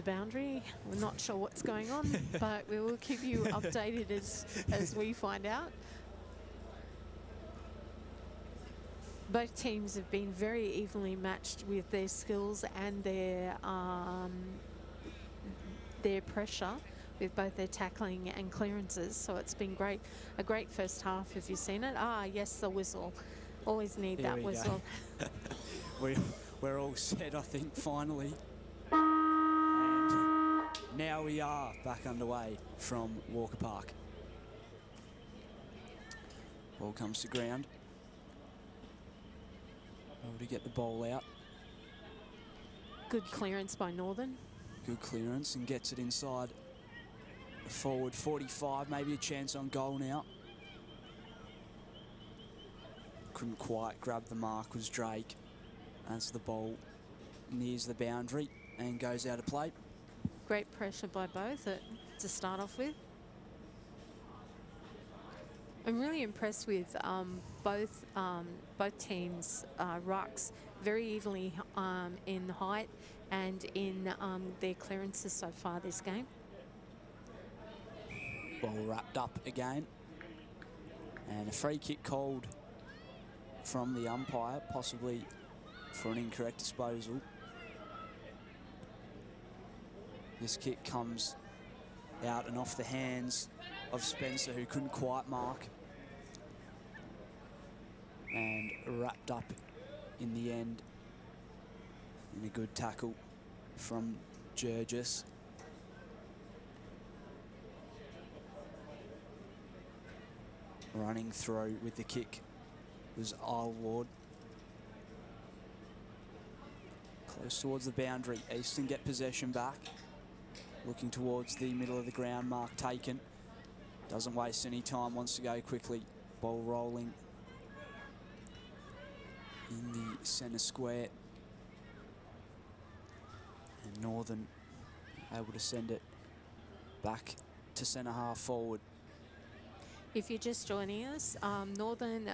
boundary. We're not sure what's going on, but we will keep you updated as we find out. Both teams have been very evenly matched with their skills and their pressure with both their tackling and clearances. So it's been great. A great first half. Have you seen it? Ah, yes, the whistle. Always need that whistle. We're all set, I think, finally. And now we are back underway from Walker Park. Ball comes to ground. Able to get the ball out. Good clearance by Northern. Good clearance, and gets it inside the forward 45. Maybe a chance on goal now. Couldn't quite grab the mark, was Drake, as the ball nears the boundary and goes out of play. Great pressure by both to start off with. I'm really impressed with both teams' rucks, very evenly in height and in their clearances so far this game. Ball wrapped up again, and a free kick called from the umpire, possibly for an incorrect disposal. This kick comes out and off the hands of Spencer, who couldn't quite mark, and wrapped up in the end in a good tackle from Burgess. Running through with the kick was Aylward. Close towards the boundary. Eastern get possession back. Looking towards the middle of the ground. Mark taken. Doesn't waste any time. Wants to go quickly. Ball rolling in the centre square. And Northern able to send it back to centre half forward. If you're just joining us, Northern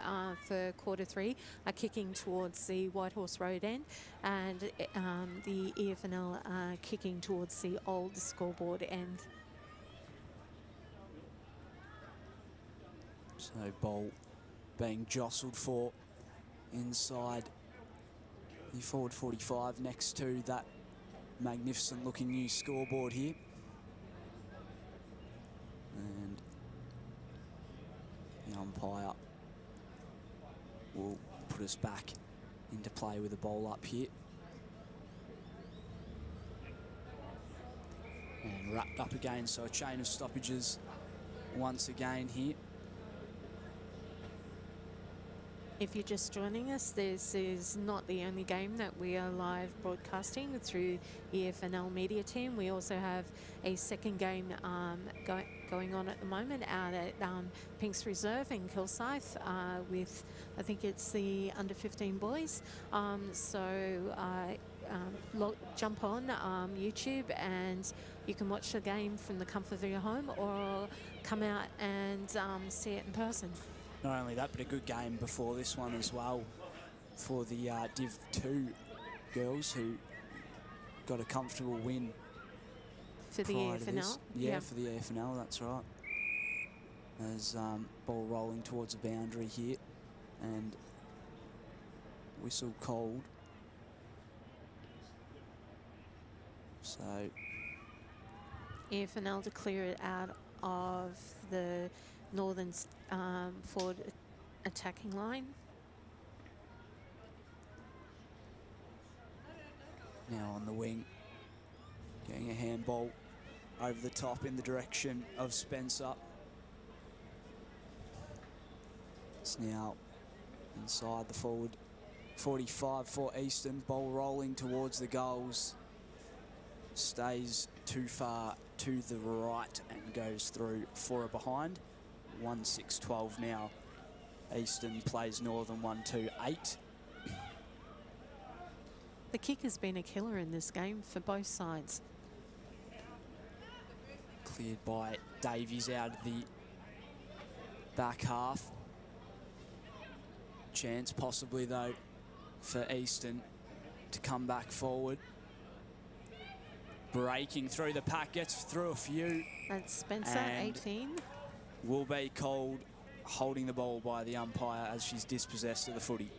for quarter 3 are kicking towards the White Horse Road end, and the EFNL are kicking towards the old scoreboard end. So ball being jostled for inside the forward 45 next to that magnificent looking new scoreboard here. And the umpire will put us back into play with the ball up here. and wrapped up again. So a chain of stoppages once again here. If you're just joining us, this is not the only game that we are live broadcasting through EFNL Media Team. We also have a second game going on at the moment out at Pinks Reserve in Kilsyth with, I think it's the under-15 boys. Jump on YouTube and you can watch the game from the comfort of your home or come out and see it in person. Not only that, but a good game before this one as well for the Div 2 girls who got a comfortable win. For the EFNL? Yeah, for the EFNL, that's right. As ball rolling towards the boundary here and whistle cold. So EFNL to clear it out of the Northern forward attacking line. Now on the wing, getting a handball over the top in the direction of Spencer. It's now inside the forward 45 for Eastern. Ball rolling towards the goals. Stays too far to the right and goes through for a behind. 1-6-12 now. Eastern plays Northern 1-2-8. The kick has been a killer in this game for both sides. Cleared by Davies out of the back half. Chance possibly though for Eastern to come back forward. Breaking through the pack, gets through a few. That's Spencer, 18. Will be called holding the ball by the umpire as she's dispossessed of the footy.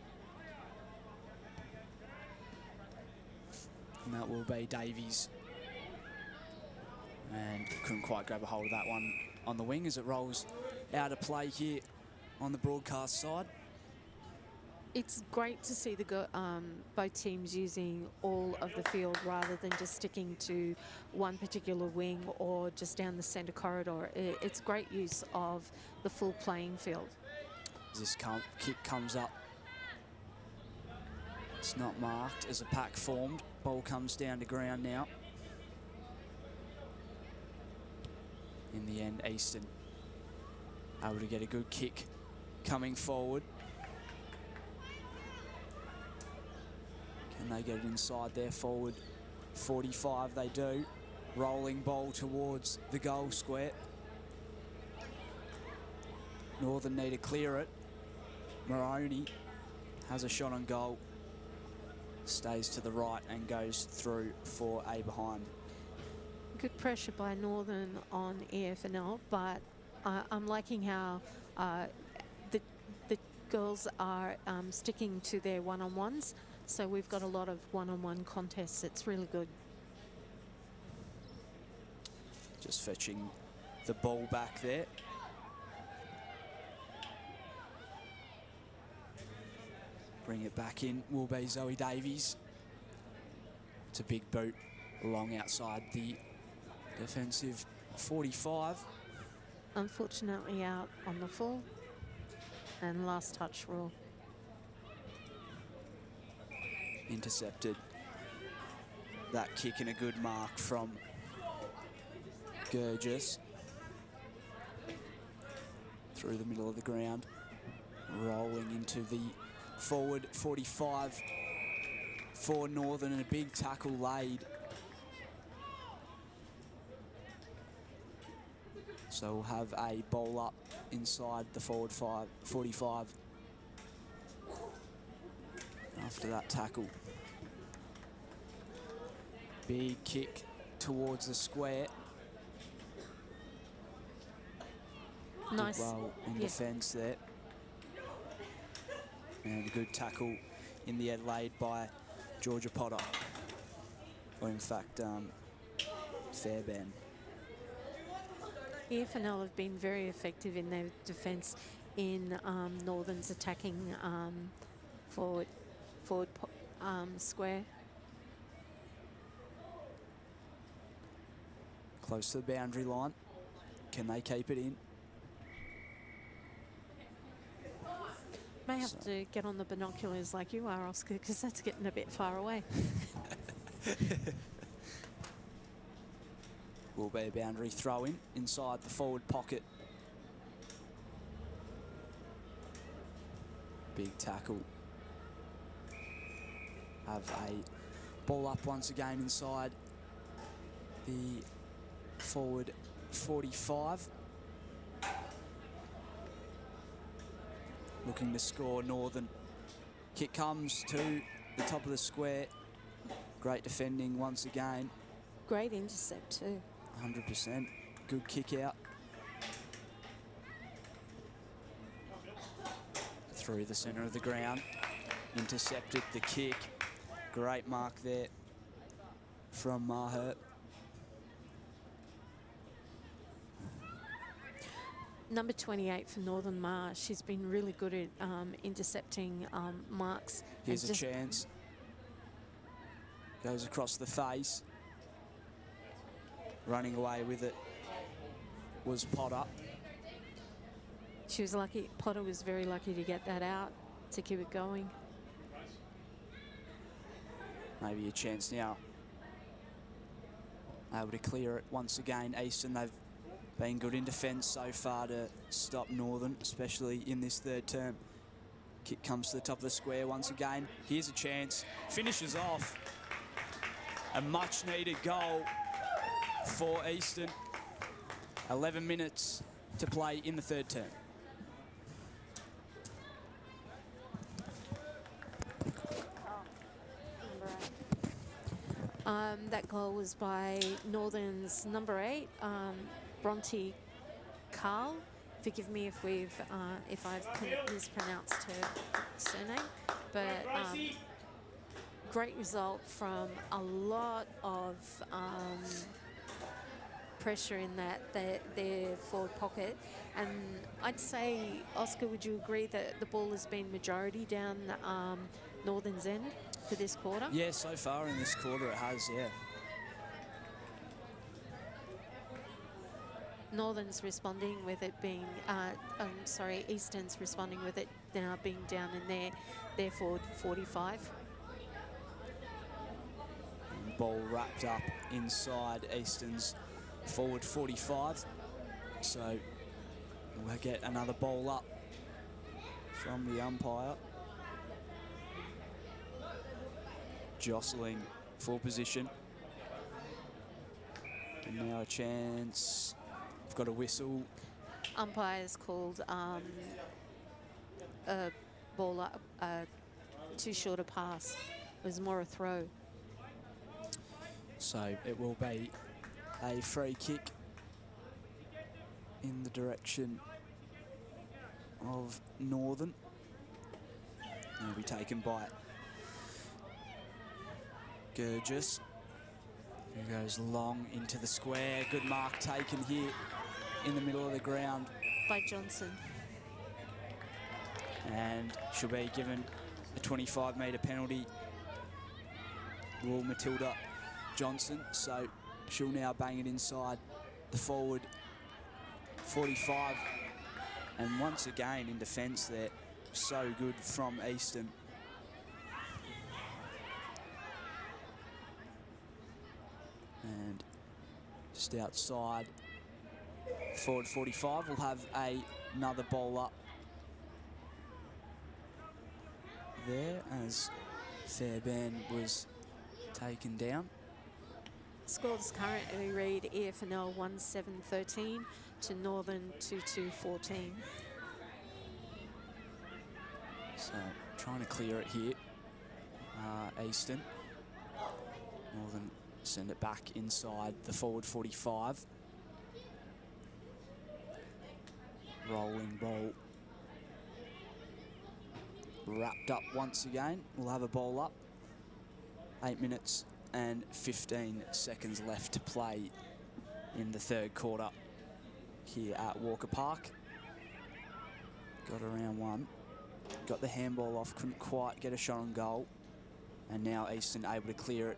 And that will be Davies. And couldn't quite grab a hold of that one on the wing as it rolls out of play here on the broadcast side. It's great to see both teams using all of the field rather than just sticking to one particular wing or just down the centre corridor. It's great use of the full playing field. This kick comes up. It's not marked as a pack formed. Ball comes down to ground now. In the end, Eastern able to get a good kick coming forward. Can they get it inside their forward 45? They do. Rolling ball towards the goal square. Northern need to clear it. Maroney has a shot on goal. Stays to the right and goes through for a behind. Good pressure by Northern on EFNL, but I'm liking how the girls are sticking to their one-on-ones. So we've got a lot of one-on-one contests. It's really good. Just fetching the ball back there. Bring it back in will be Zoe Davies. It's a big boot along outside the defensive 45. Unfortunately out on the full. And last touch rule. Intercepted. That kick and a good mark from Gurgis. Through the middle of the ground. Rolling into the forward 45 for Northern and a big tackle laid. So we'll have a ball up inside the forward 45. After that tackle. Big kick towards the square. Nice. Did well in defence there. And a good tackle in the Adelaide by Georgia Potter. Or in fact, Fairbairn. EFNL have been very effective in their defence in Northern's attacking forward square. Close to the boundary line. Can they keep it in? May have to get on the binoculars like you are, Oscar, because that's getting a bit far away. Will be a boundary throw-in inside the forward pocket. Big tackle. Have a ball up once again inside the forward 45. Looking to score Northern. Kick comes to the top of the square. Great defending once again. Great intercept too. 100%. Good kick out. Through the centre of the ground. Intercepted the kick. Great mark there from Maher. Number 28 for Northern Marsh. She's been really good at intercepting marks. Here's a chance. Goes across the face. Running away with it was Potter. She was lucky. Potter was very lucky to get that out to keep it going. Maybe a chance now. Able to clear it once again. Eastern, they've been good in defence so far to stop Northern, especially in this third term. Kick comes to the top of the square once again. Here's a chance. Finishes off. A much-needed goal for Eastern. 11 minutes to play in the third term. That goal was by Northern's number 8, Bronte Carl. Forgive me if I've mispronounced her surname, but great result from a lot of pressure in their forward pocket. And I'd say, Oscar, would you agree that the ball has been majority down Northern's end for this quarter? Yeah, so far in this quarter it has, yeah. Northern's responding with it being, Eastern's responding with it now being down in their forward 45. And ball wrapped up inside Eastern's forward 45. So we'll get another ball up from the umpire. Jostling for position. And now a chance. We've got a whistle. Umpire's called a ball up, too short a pass. It was more a throw. So it will be a free kick in the direction of Northern. It will be taken by Gurgis, who goes long into the square. Good mark taken here in the middle of the ground by Johnson. And she'll be given a 25-metre penalty. Will Matilda Johnson. So she'll now bang it inside the forward 45. And once again in defence there, so good from Eastern. And just outside forward 45, we'll have another ball up there as Fairbairn was taken down. Scores currently read EFNL 17-13 to Northern 22-14. So trying to clear it here, Eastern. Northern send it back inside the forward 45. Rolling ball. Wrapped up once again. We'll have a ball up. 8 minutes and 15 seconds left to play in the third quarter here at Walker Park. Got around one. Got the handball off, couldn't quite get a shot on goal. And now Eastern able to clear it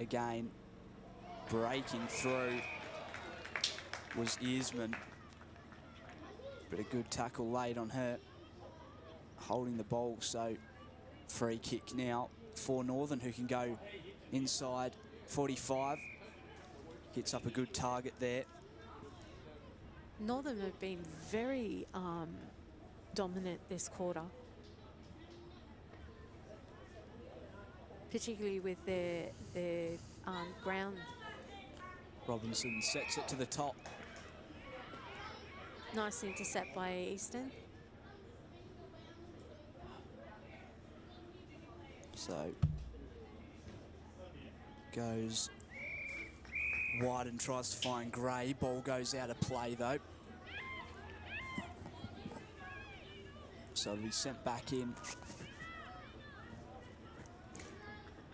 again. Breaking through was Earsman. But a good tackle laid on her, holding the ball. So free kick now for Northern, who can go inside 45. Hits up a good target there. Northern have been very dominant this quarter, particularly with their ground. Robinson sets it to the top. Nice intercept by Easton. So goes wide and tries to find Gray. Ball goes out of play though. So it'll be sent back in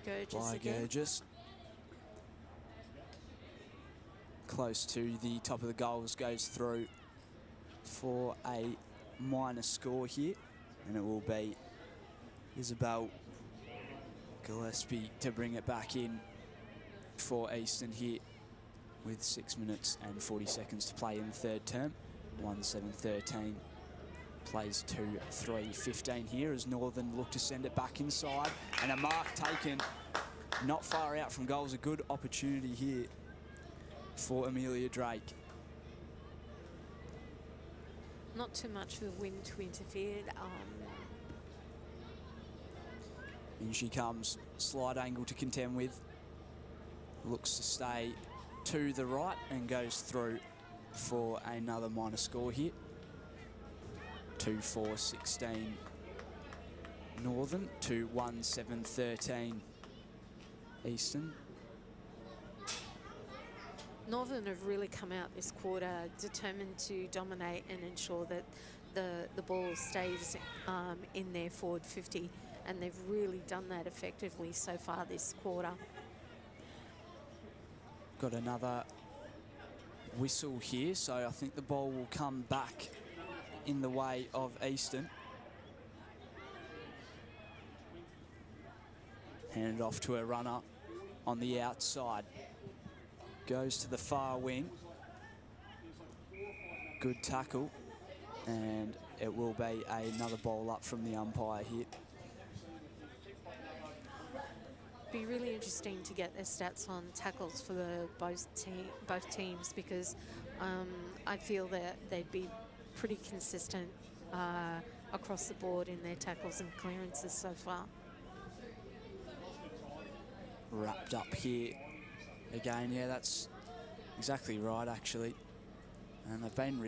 Gurgis by again. Gurgis. Close to the top of the goals, goes through for a minor score here, and it will be Isabel Gillespie to bring it back in for Easton here with 6 minutes and 40 seconds to play in the third term. 1-7-13 plays 2-3-15 here as Northern look to send it back inside, and a mark taken not far out from goals. A good opportunity here for Amelia Drake. Not too much of a wind to interfere. In she comes, slight angle to contend with. Looks to stay to the right and goes through for another minor score here. 2-4-16 Northern to 1-7-13 Easton. Northern have really come out this quarter determined to dominate and ensure that the ball stays in their forward 50, and they've really done that effectively so far this quarter. Got another whistle here, so I think the ball will come back in the way of Easton. Handed off to a runner on the outside. Goes to the far wing. Good tackle. And it will be another ball up from the umpire here. Be really interesting to get their stats on tackles for both teams, because I feel that they'd be pretty consistent across the board in their tackles and clearances so far. Wrapped up here again. Yeah, that's exactly right, actually. And they've been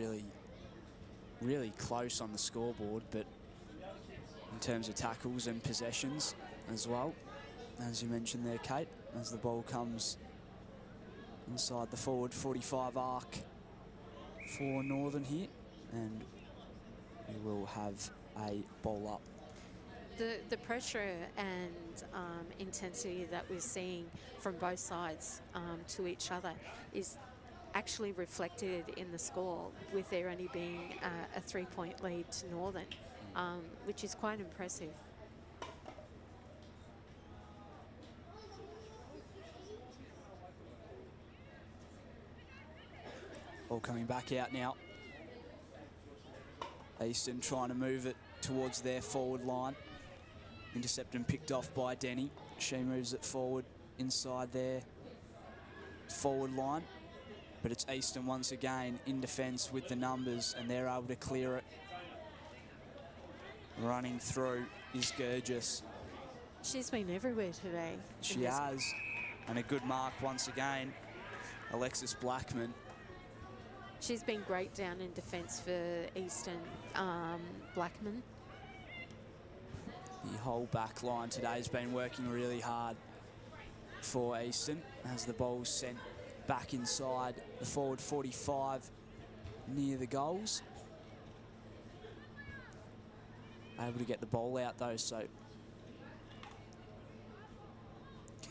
really close on the scoreboard, but in terms of tackles and possessions as well, as you mentioned there, Kate, as the ball comes inside the forward 45 arc for Northern here, and we will have a ball up. The pressure and intensity that we're seeing from both sides to each other is actually reflected in the score, with there only being a 3-point lead to Northern, which is quite impressive. Ball coming back out now. Easton trying to move it towards their forward line. Intercepted and picked off by Denny. She moves it forward inside their forward line. But it's Easton once again in defence with the numbers, and they're able to clear it. Running through is Gurgis. She's been everywhere today. She has. And a good mark once again. Alexis Blackman. She's been great down in defence for Easton, Blackman. The whole back line today has been working really hard for Easton as the ball's sent back inside the forward 45 near the goals. Able to get the ball out though, so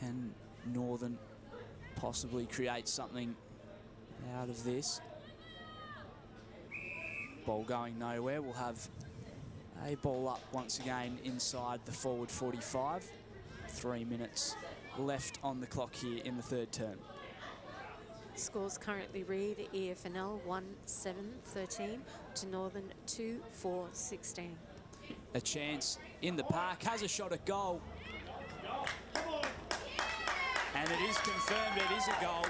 can Northern possibly create something out of this? Ball going nowhere. We'll have a ball up once again inside the forward 45. 3 minutes left on the clock here in the third term. Scores currently read EFNL 1-7-13 to Northern 2-4-16. A chance in the park, has a shot at goal. And it is confirmed, it is a goal.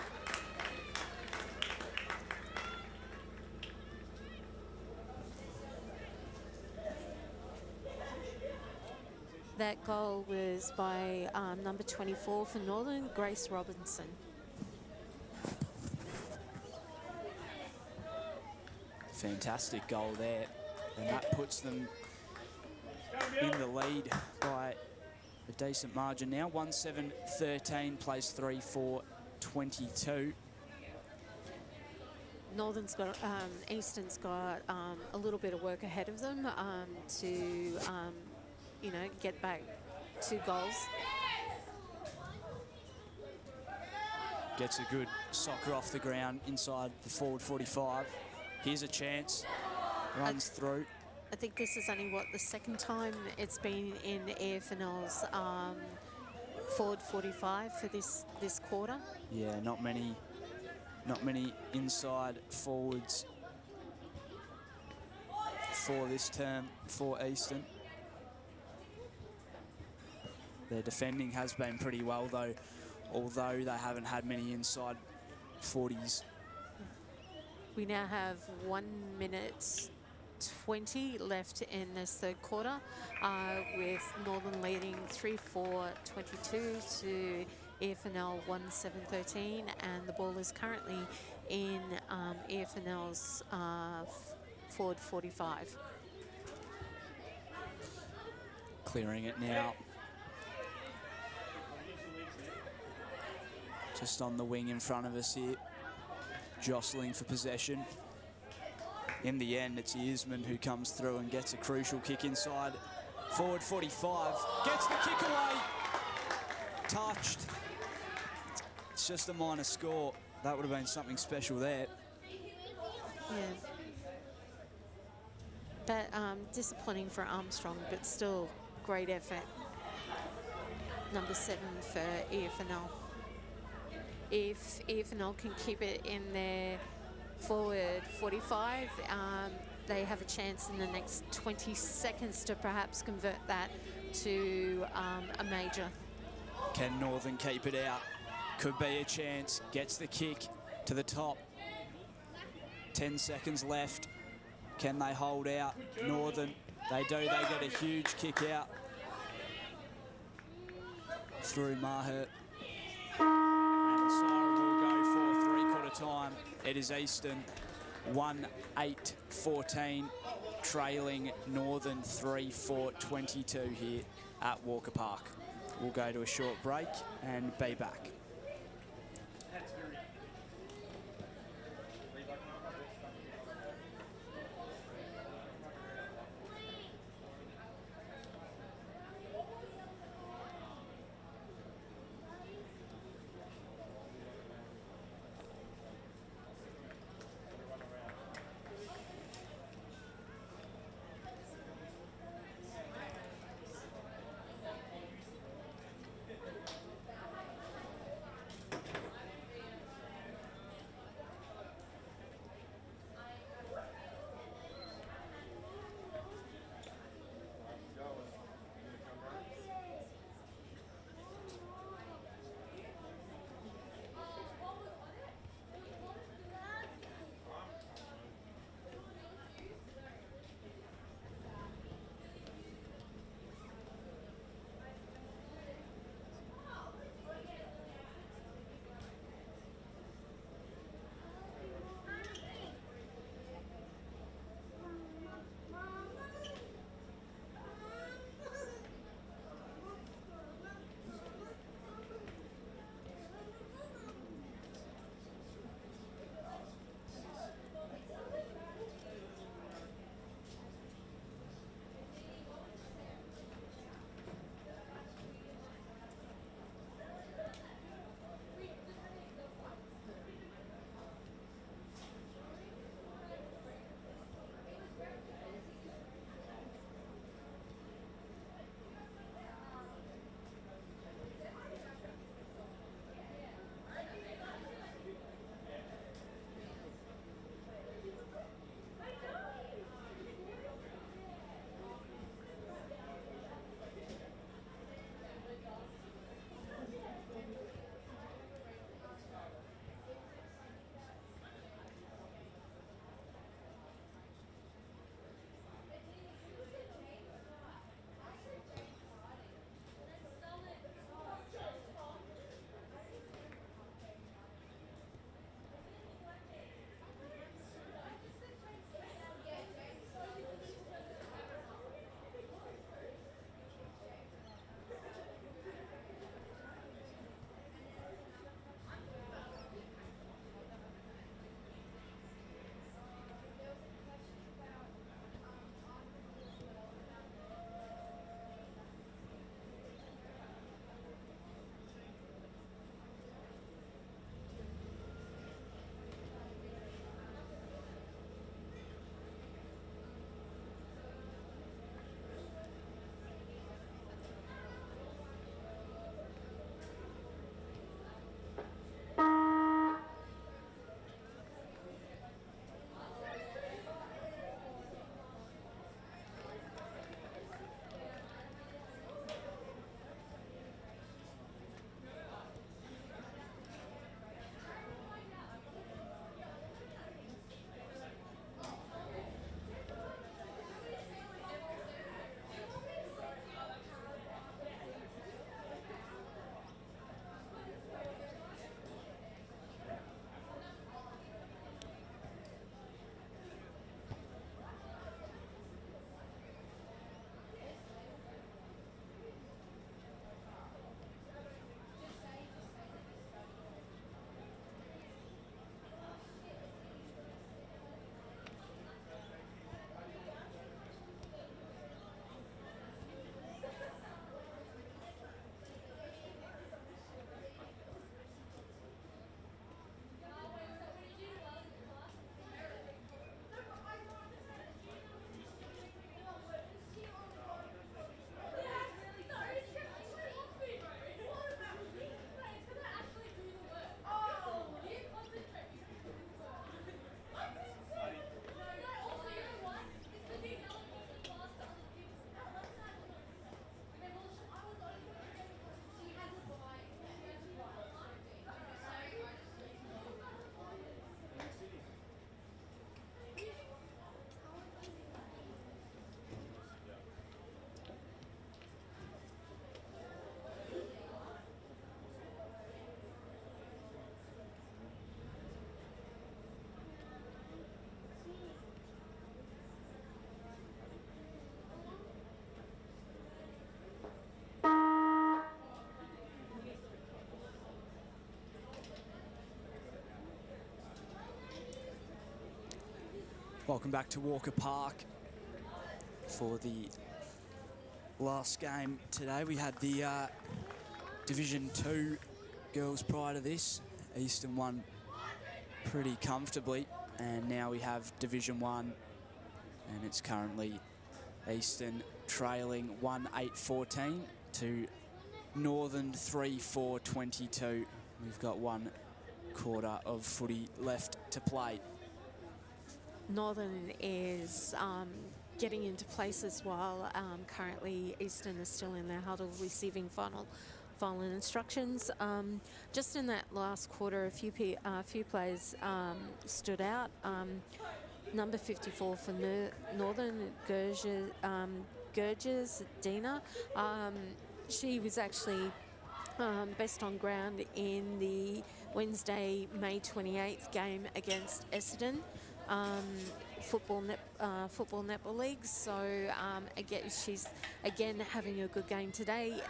That goal was by number 24 for Northern, Grace Robinson. Fantastic goal there. And that puts them in the lead by a decent margin now. 1-7-13, plays 3-4-22. Northern's got, Easton's got a little bit of work ahead of them to, you know, get back 2 goals. Gets a good soccer off the ground inside the forward 45. Here's a chance, runs through. I think this is only, what, the second time it's been in AFNL's forward 45 for this quarter. Yeah, not many inside forwards for this term for Easton. Their defending has been pretty well, though, although they haven't had many inside 40s. We now have 1 minute 20 left in this third quarter, with Northern leading 3-4-22 to EFNL 1-7-13, and the ball is currently in EFNL's forward 45. Clearing it now. Just on the wing in front of us here, jostling for possession. In the end, it's Earsman who comes through and gets a crucial kick inside. Forward 45, gets the kick away. Touched. It's just a minor score. That would have been something special there. Yeah. But disappointing for Armstrong, but still great effort. Number 7 for EFNL. If EFNL can keep it in their forward 45, they have a chance in the next 20 seconds to perhaps convert that to a major. Can Northern keep it out? Could be a chance. Gets the kick to the top. 10 seconds left. Can they hold out? Northern, they do. They get a huge kick out through Maher. And the siren will go for three-quarter time. It is Easton 1-8-14, trailing Northern 3-4-22 here at Walker Park. We'll go to a short break and be back. Welcome back to Walker Park for the last game today. We had the Division 2 girls prior to this. Eastern won pretty comfortably, and now we have Division 1, and it's currently Eastern trailing 1-8-14 to Northern 3-4-22. We've got 1 quarter of footy left to play. Northern is getting into places while currently Eastern is still in their huddle receiving final instructions. Just in that last quarter, a few players stood out. Number 54 for Northern, Gurges Dina. She was actually best on ground in the Wednesday, May 28th game against Essendon. Football netball league. So again, she's again having a good game today.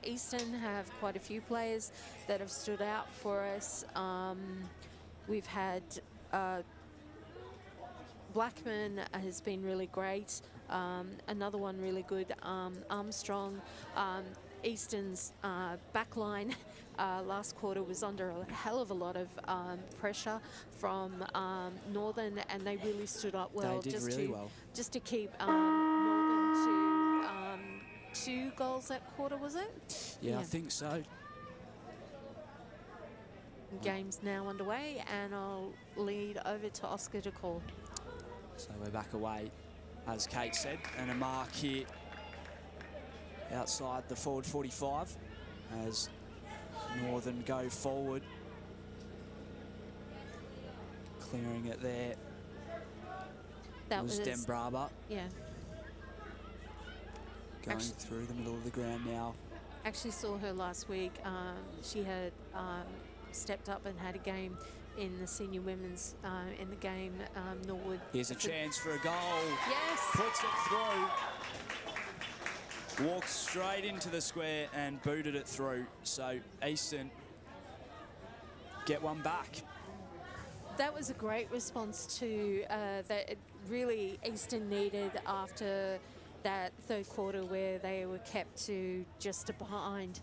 Eastern have quite a few players that have stood out for us. We've had Blackman has been really great. Another one really good, Armstrong. Eastern's backline last quarter was under a hell of a lot of pressure from Northern, and they really stood up well. They did really well. Just to keep Northern to 2 goals that quarter, was it? Yeah, I think so. Game's now underway, and I'll lead over to Oscar to call. So we're back away, as Kate said, and a mark here outside the forward 45 as Northern go forward. Clearing it there. That was Dembraba. Yeah. Going through the middle of the ground now. Actually saw her last week. She had stepped up and had a game in the senior women's in the game Norwood. Here's a chance for a goal. Yes. Puts it through. Walked straight into the square and booted it through. So Eastern get one back. That was a great response to that really Eastern needed after that third quarter where they were kept to just a behind.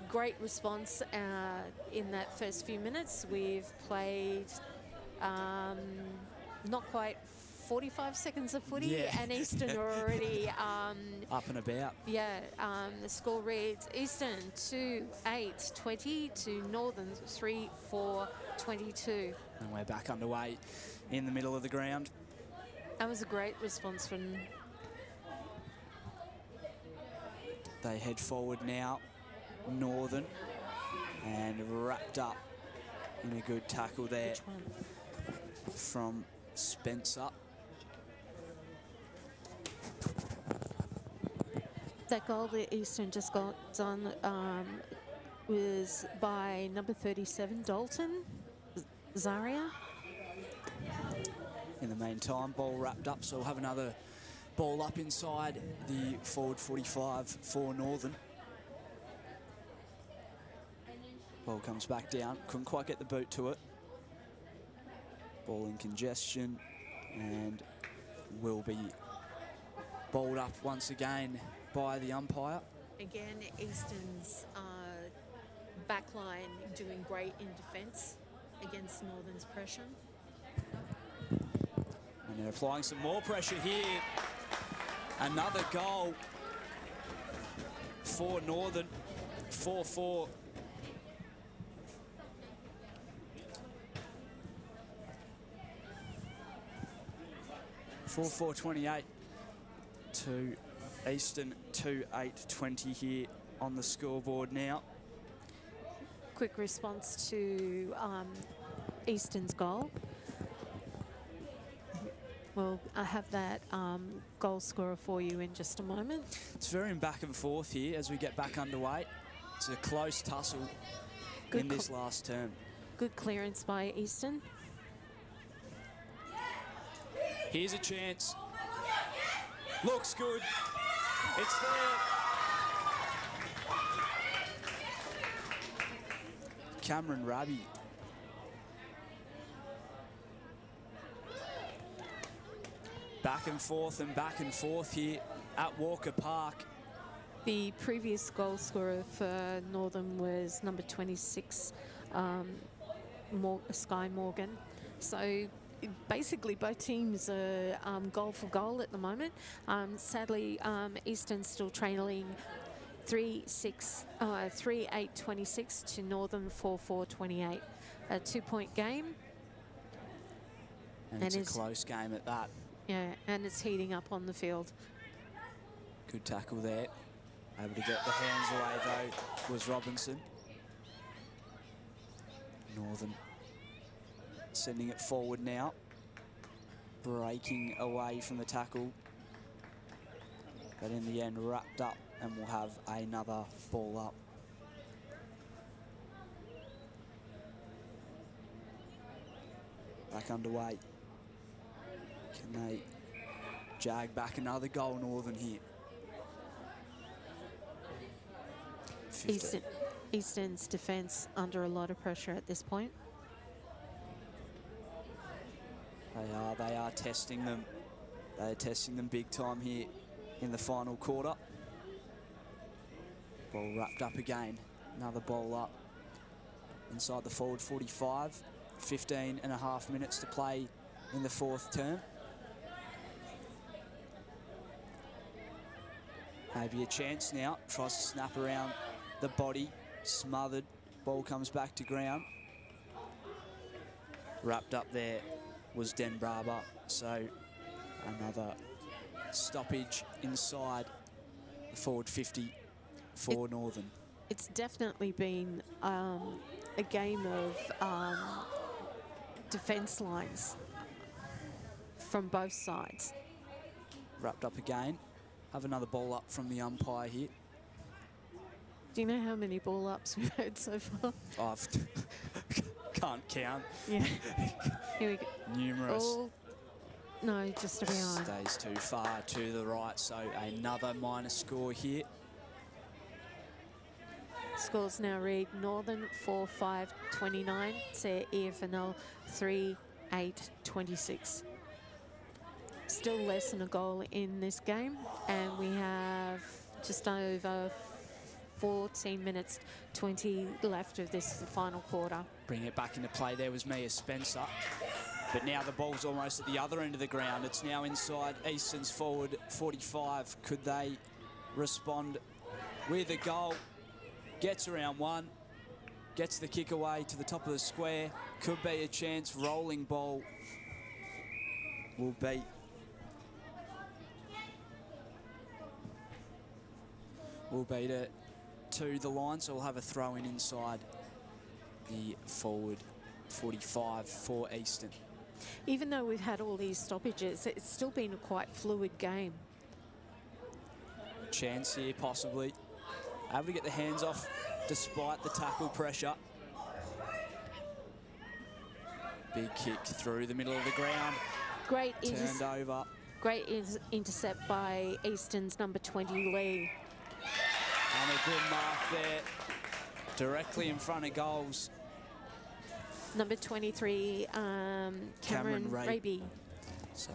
Great response in that first few minutes. We've played not quite 45 seconds of footy, yeah. and Eastern are already up and about. Yeah, the score reads Eastern 2-8-20 to Northern 3-4-22. And we're back underway in the middle of the ground. That was a great response from... They head forward now, Northern, and wrapped up in a good tackle there. Which one? From Spencer. That goal that Eastern just got done was by number 37, Dalton Zaria. In the meantime, ball wrapped up, so we'll have another ball up inside the forward 45 for Northern. Ball comes back down, couldn't quite get the boot to it. Ball in congestion and will be balled up once again by the umpire. Again, Eastern's backline doing great in defence against Northern's pressure. And they're applying some more pressure here. Another goal for Northern, 4-4. $4-4-28 to Eastern 2-8-20 here on the scoreboard now. Quick response to Eastern's goal. We'll have that goal scorer for you in just a moment. It's very back and forth here as we get back underway. It's a close tussle in this last term. Good clearance by Eastern. Here's a chance. Looks good. It's there. Cameron Raby. back and forth here at Walker Park. The previous goal scorer for Northern was number 26, Sky Morgan. So basically both teams are goal for goal at the moment. Sadly, Eastern's still trailing 3-8-26 to Northern 4-4-28. A 2-point game. And it's a close game at that. Yeah, and it's heating up on the field. Good tackle there. Able to get the hands away though was Robinson. Northern sending it forward now. Breaking away from the tackle. But in the end wrapped up, and we'll have another ball up. Back underway. Can they jag back another goal, Northern here? Eastern's defence under a lot of pressure at this point. They are testing them. They are testing them big time here in the final quarter. Ball wrapped up again. Another ball up inside the forward 45. 15.5 minutes to play in the fourth term. Maybe a chance now. Tries to snap around the body. Smothered. Ball comes back to ground. Wrapped up there was Den Braba. So another stoppage inside the forward 50 for Northern. It's definitely been a game of defence lines from both sides. Wrapped up again. Have another ball up from the umpire here. Do you know how many ball ups we've had so far? Oh, can't count. Yeah. Here we go. Numerous. Oh, no, just a behind. Stays too far to the right, so another minor score here. Scores now read Northern 4-5-29 to EFNL 3-8-26. Still less than a goal in this game, and we have just over 14 minutes 20 left of this final quarter. Bring it back into play. There was Mia Spencer, but now the ball's almost at the other end of the ground. It's now inside Eastern's forward 45. Could they respond with a goal? Gets around one, gets the kick away to the top of the square. Could be a chance. Rolling ball will beat it to the line, so we'll have a throw in inside the forward 45 for Eastern. Even though we've had all these stoppages, it's still been a quite fluid game. Chance here, possibly. Able to get the hands off despite the tackle pressure. Big kick through the middle of the ground. Great turned over. Great intercept by Eastern's number 20, Lee. And a good mark there, directly in front of goals. Number 23, Cameron Raby. So,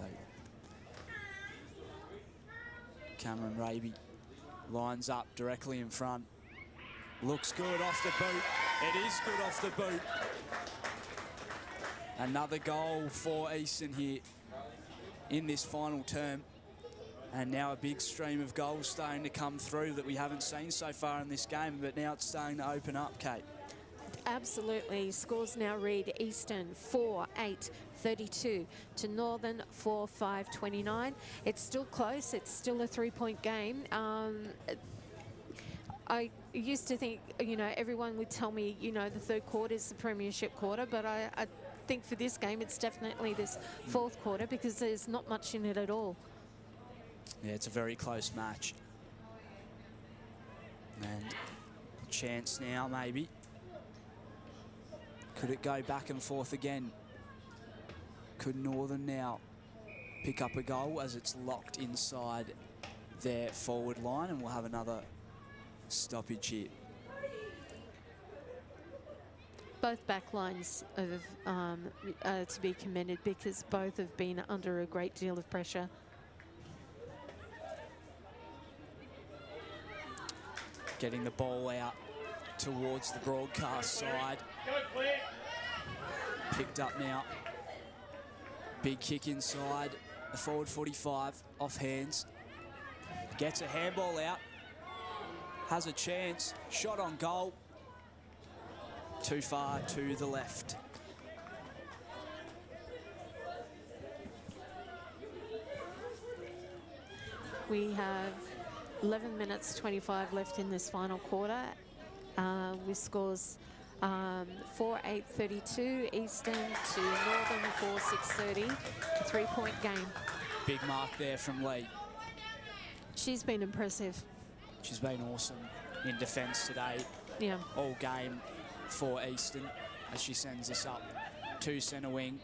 Cameron Raby lines up directly in front. Looks good off the boot. It is good off the boot. Another goal for Eastern here in this final term. And now a big stream of goals starting to come through that we haven't seen so far in this game, but now it's starting to open up, Kate. Absolutely. Scores now read Eastern 4-8-32 to Northern 4-5-29. It's still close. It's still a 3-point game. I used to think, you know, everyone would tell me, you know, the third quarter is the premiership quarter, but I think for this game it's definitely this fourth quarter because there's not much in it at all. Yeah, it's a very close match. And chance now, maybe. Could it go back and forth again? Could Northern now pick up a goal as it's locked inside their forward line, and we'll have another stoppage here. Both backlines to be commended because both have been under a great deal of pressure. Getting the ball out towards the broadcast side. Picked up now. Big kick inside. The forward 45 off hands. Gets a handball out. Has a chance. Shot on goal. Too far to the left. We have 11 minutes 25 left in this final quarter. With scores 4-8-32 Eastern to Northern 4-6-30. A 3-point game. Big mark there from Lee. She's been impressive. She's been awesome in defence today. Yeah. All game for Eastern as she sends this up to centre wing.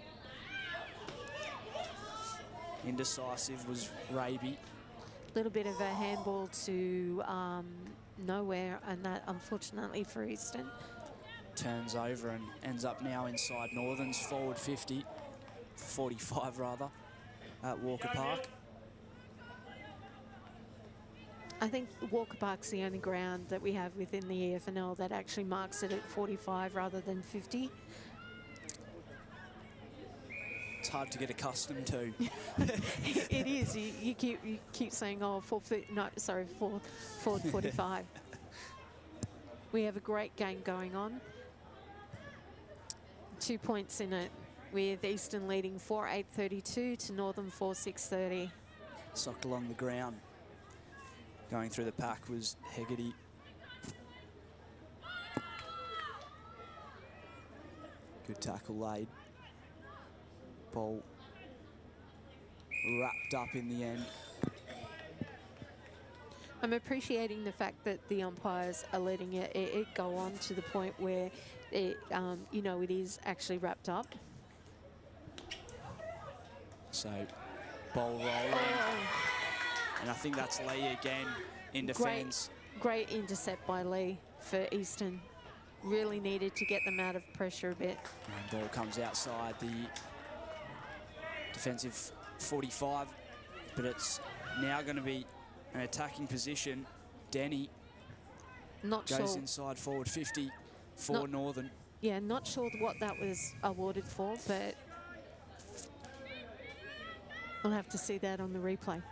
Indecisive was Raby. Little bit of a handball to nowhere, and that unfortunately for Eastern. Turns over and ends up now inside Northern's forward 50, 45 rather, at Walker Park. I think Walker Park's the only ground that we have within the EFNL that actually marks it at 45 rather than 50. It's hard to get accustomed to. It is. You keep saying, oh, 45. We have a great game going on. 2 points in it, with Eastern leading 4-8-32 to Northern 4-6-30. Socked along the ground. Going through the pack was Hegarty. Good tackle laid. Ball wrapped up in the end. I'm appreciating the fact that the umpires are letting it go on to the point where it, you know, it is actually wrapped up. So, ball rolling. Oh. And I think that's Lee again in defence. Great intercept by Lee for Eastern. Really needed to get them out of pressure a bit. And ball comes outside the defensive 45, but it's now going to be an attacking position. Denny goes inside forward 50 for Northern. Yeah, not sure what that was awarded for, but we'll have to see that on the replay.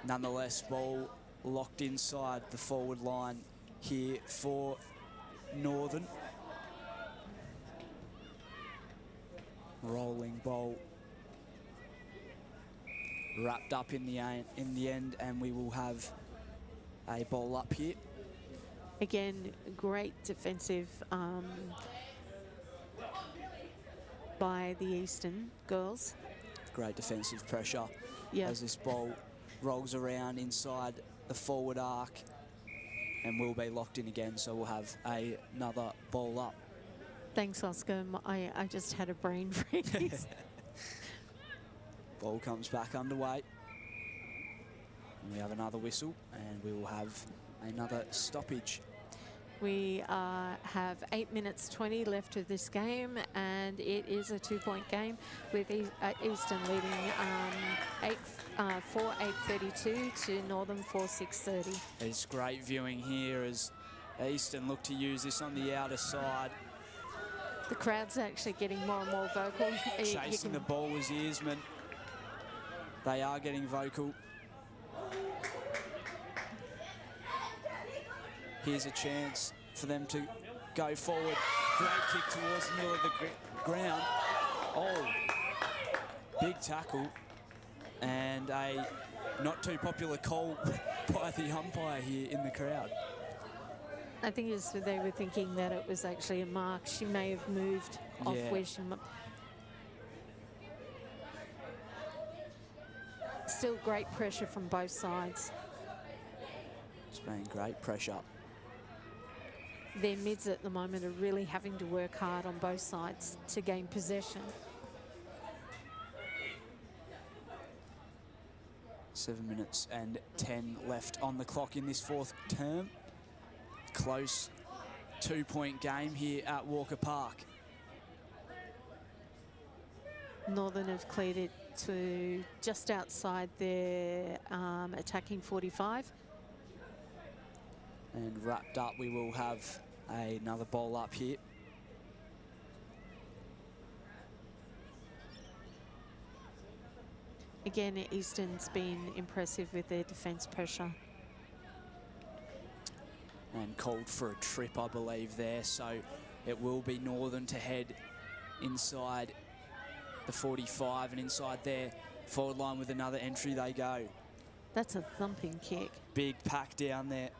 Nonetheless, ball locked inside the forward line here for Northern. Rolling ball. Wrapped up in the end, and we will have a ball up here. Again, great defensive by the Eastern girls. Great defensive pressure as this ball rolls around inside the forward arc and will be locked in again, so we'll have another ball up. Thanks, Oscar. I just had a brain freeze. Ball comes back underway. And we have another whistle, and we will have another stoppage. We have 8 minutes 20 left of this game, and it is a 2-point game with Eastern leading 4-8-32 to Northern 4-6-30. It's great viewing here as Eastern look to use this on the outer side. The crowd's actually getting more and more vocal. Chasing the ball was Earsman. They are getting vocal. Here's a chance for them to go forward. Great kick towards the middle of the ground. Oh, big tackle. And a not too popular call by the umpire here in the crowd. I think it's they were thinking that it was actually a mark. She may have moved off where she... Still great pressure from both sides. It's been great pressure. Their mids at the moment are really having to work hard on both sides to gain possession. 7 minutes and 10 left on the clock in this fourth term. Close 2-point game here at Walker Park. Northern have cleared it to just outside their attacking 45. And wrapped up, we will have another ball up here. Again, Easton's been impressive with their defence pressure. And called for a trip, I believe, there. So it will be Northern to head inside the 45 and inside their forward line with another entry they go. That's a thumping kick. Big pack down there.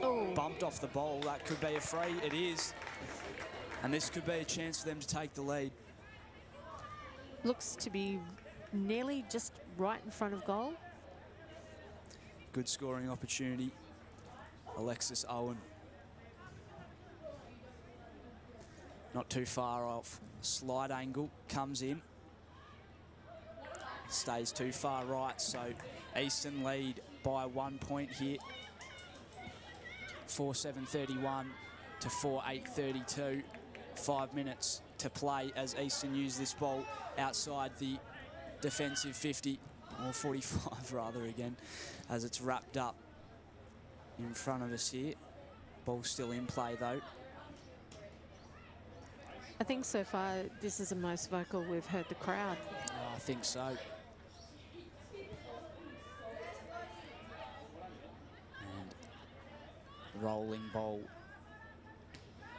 Oh. Bumped off the ball. That could be a free. It is. And this could be a chance for them to take the lead. Looks to be nearly just right in front of goal. Good scoring opportunity. Alexis Owen. Not too far off. Slide angle comes in. Stays too far right, so Easton lead by 1 point here. 4:7:31 to 4:8:32. 5 minutes to play as Easton use this ball outside the defensive 50, or 45 rather again, as it's wrapped up in front of us here. Ball still in play though. I think so far this is the most vocal we've heard the crowd. Oh, I think so. And rolling ball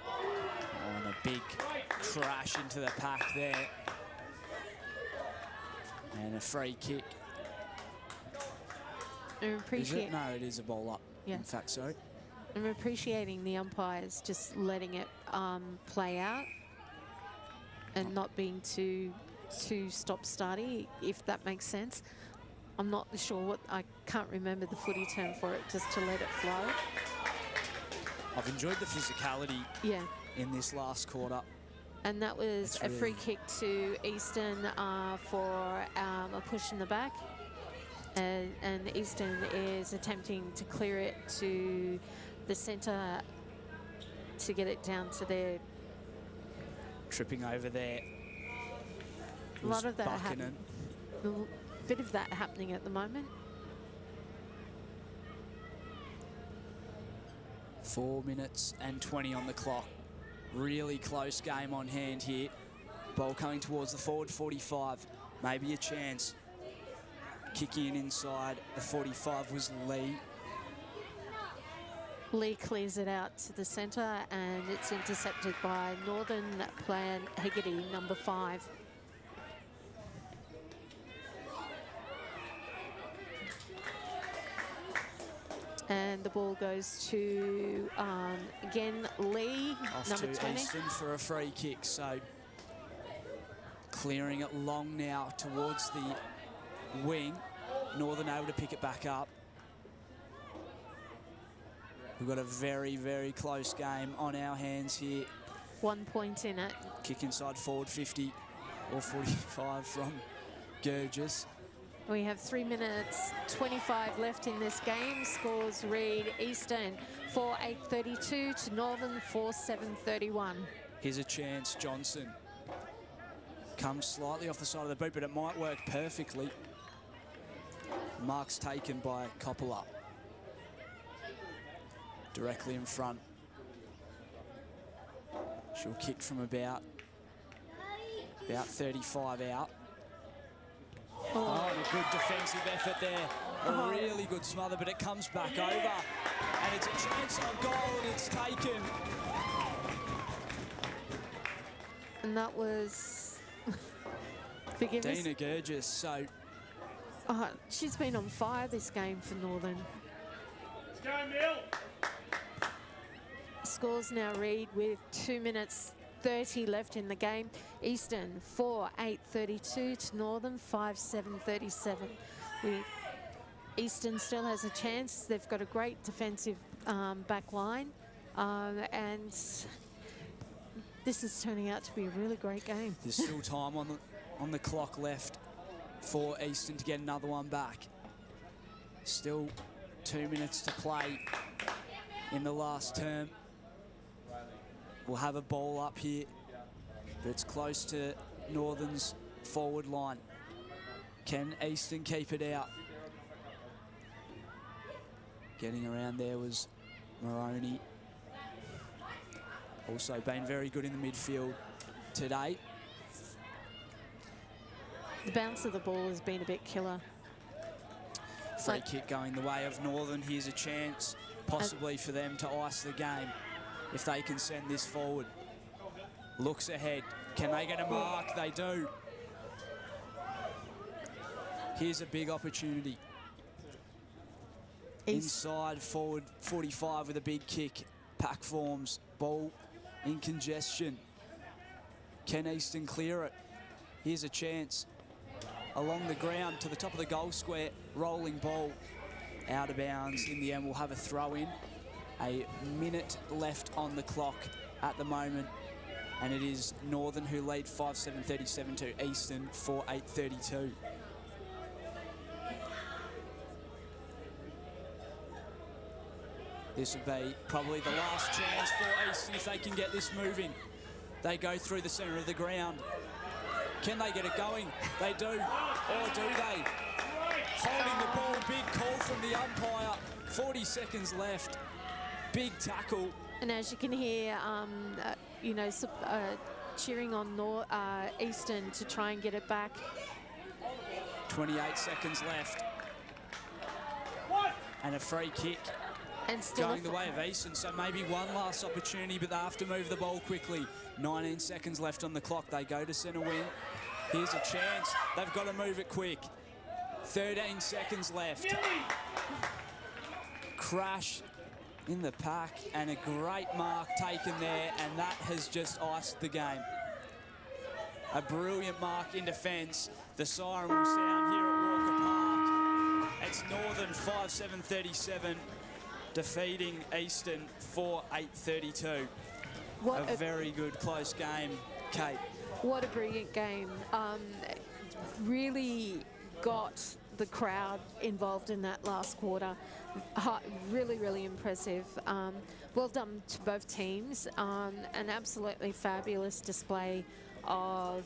on a big crash into the pack there. And a free kick. Is it? No, it is a ball up. Yeah. In fact, so. I'm appreciating the umpires just letting it play out and not being too stop-starty, if that makes sense. I'm not sure what, I can't remember the footy term for it, just to let it flow. I've enjoyed the physicality in this last quarter. And that was a free kick to Easton for a push in the back. And Easton is attempting to clear it to the centre to get it down to their... Tripping over there. A lot of that happening. A bit of that happening at the moment. 4 minutes and 20 on the clock. Really close game on hand here. Ball coming towards the forward 45. Maybe a chance. Kicking in inside the 45 was Lee. Lee clears it out to the centre and it's intercepted by Northern player Hegarty, number 5. And the ball goes to, again, Lee, off number to 20. Easton for a free kick, so clearing it long now towards the wing. Northern able to pick it back up. We've got a very, very close game on our hands here. 1 point in it. Kick inside forward 50 or 45 from Gurgis. We have 3 minutes 25 left in this game. Scores read Easton 4:8:32 to Northern 4:7:31. Here's a chance, Johnson. Comes slightly off the side of the boot, but it might work perfectly. Mark's taken by Coppola. Directly in front. She'll kick from about 35 out. Oh, and a good defensive effort there. A really good smother, but it comes back over. And it's a chance on goal, and it's taken. And that was... forgiveness. Dina Gurgis, so... she's been on fire this game for Northern. Let's go, Mill! Scores now read with 2 minutes 30 left in the game. Easton 4:8:32 to Northern 5:7:37. Easton still has a chance. They've got a great defensive back line, and this is turning out to be a really great game. There's still time on the clock left for Easton to get another one back. Still 2 minutes to play in the last term. will have a ball up here, but it's close to Northern's forward line. Can Easton keep it out? Getting around there was Moroney. Also been very good in the midfield today. The bounce of the ball has been a bit killer. Free kick going the way of Northern. Here's a chance possibly for them to ice the game if they can send this forward. Looks ahead. Can they get a mark? They do. Here's a big opportunity. Inside forward 45 with a big kick. Pack forms. Ball in congestion. Can Easton clear it? Here's a chance. Along the ground to the top of the goal square. Rolling ball. Out of bounds. In the end, we'll have a throw in. A minute left on the clock at the moment. And it is Northern who lead 5-7-37 to Easton 4-8-32. This would be probably the last chance for Easton if they can get this moving. They go through the centre of the ground. Can they get it going? They do. Or do they? Holding the ball, big call from the umpire. 40 seconds left. Big tackle. And as you can hear, you know, cheering on Easton to try and get it back. 28 seconds left. And a free kick. And still going the way of Easton, so maybe one last opportunity, but they have to move the ball quickly. 19 seconds left on the clock. They go to centre wing. Here's a chance. They've got to move it quick. 13 seconds left. Crash in the pack and a great mark taken there, and that has just iced the game. A brilliant mark in defence. The siren will sound here at Walker Park. It's Northern 5-7-37 defeating Easton 4-8-32. A very good close game, Kate. What a brilliant game. Really got the crowd involved in that last quarter. Really, really impressive. Well done to both teams. An absolutely fabulous display of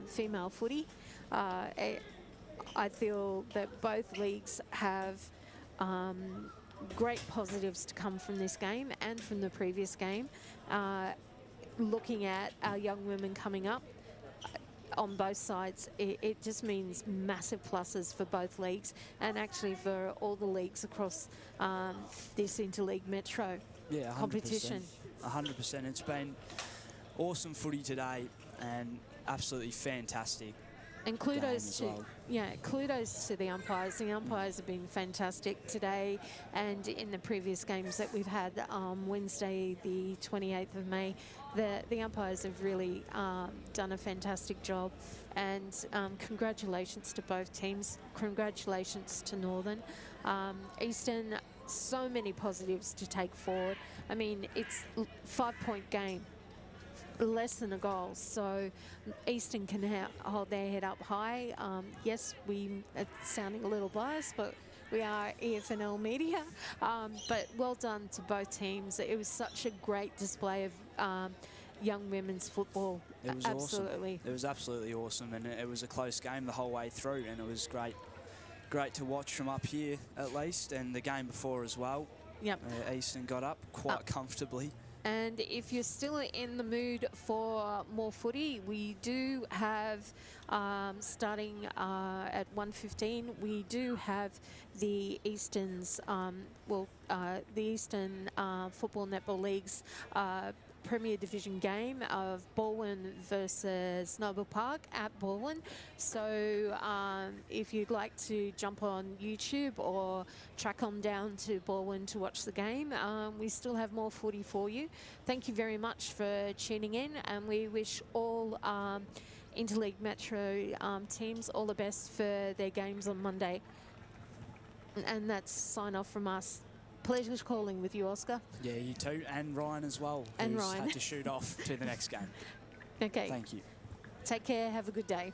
female footy. I feel that both leagues have great positives to come from this game and from the previous game. Looking at our young women coming up on both sides, it just means massive pluses for both leagues and actually for all the leagues across this interleague metro competition. 100%. It's been awesome footy today and absolutely fantastic. And kudos kudos to the umpires. The umpires have been fantastic today and in the previous games that we've had Wednesday the 28th of May. The umpires have really done a fantastic job, and congratulations to both teams. Congratulations to Northern. Easton, so many positives to take forward. I mean, it's a 5-point game. Less than a goal, so Easton can hold their head up high. Yes, it's sounding a little biased, but we are EFNL media. But well done to both teams. It was such a great display of young women's football. It was absolutely awesome. It was absolutely awesome, and it was a close game the whole way through, and it was great to watch from up here at least, and the game before as well. Yep. Easton got up quite comfortably. And if you're still in the mood for more footy, we do have, starting at 1:15, we do have the Easton's, the Eastern Football Netball League's Premier Division game of Balwyn versus Noble Park at Balwyn. So if you'd like to jump on YouTube or track on down to Balwyn to watch the game, we still have more footy for you. Thank you very much for tuning in, and we wish all Interleague Metro teams all the best for their games on Monday. And that's sign off from us. Pleasure calling with you, Oscar. Yeah, you too, and Ryan as well, and who's Ryan had to shoot off to the next game. Okay. Thank you. Take care. Have a good day.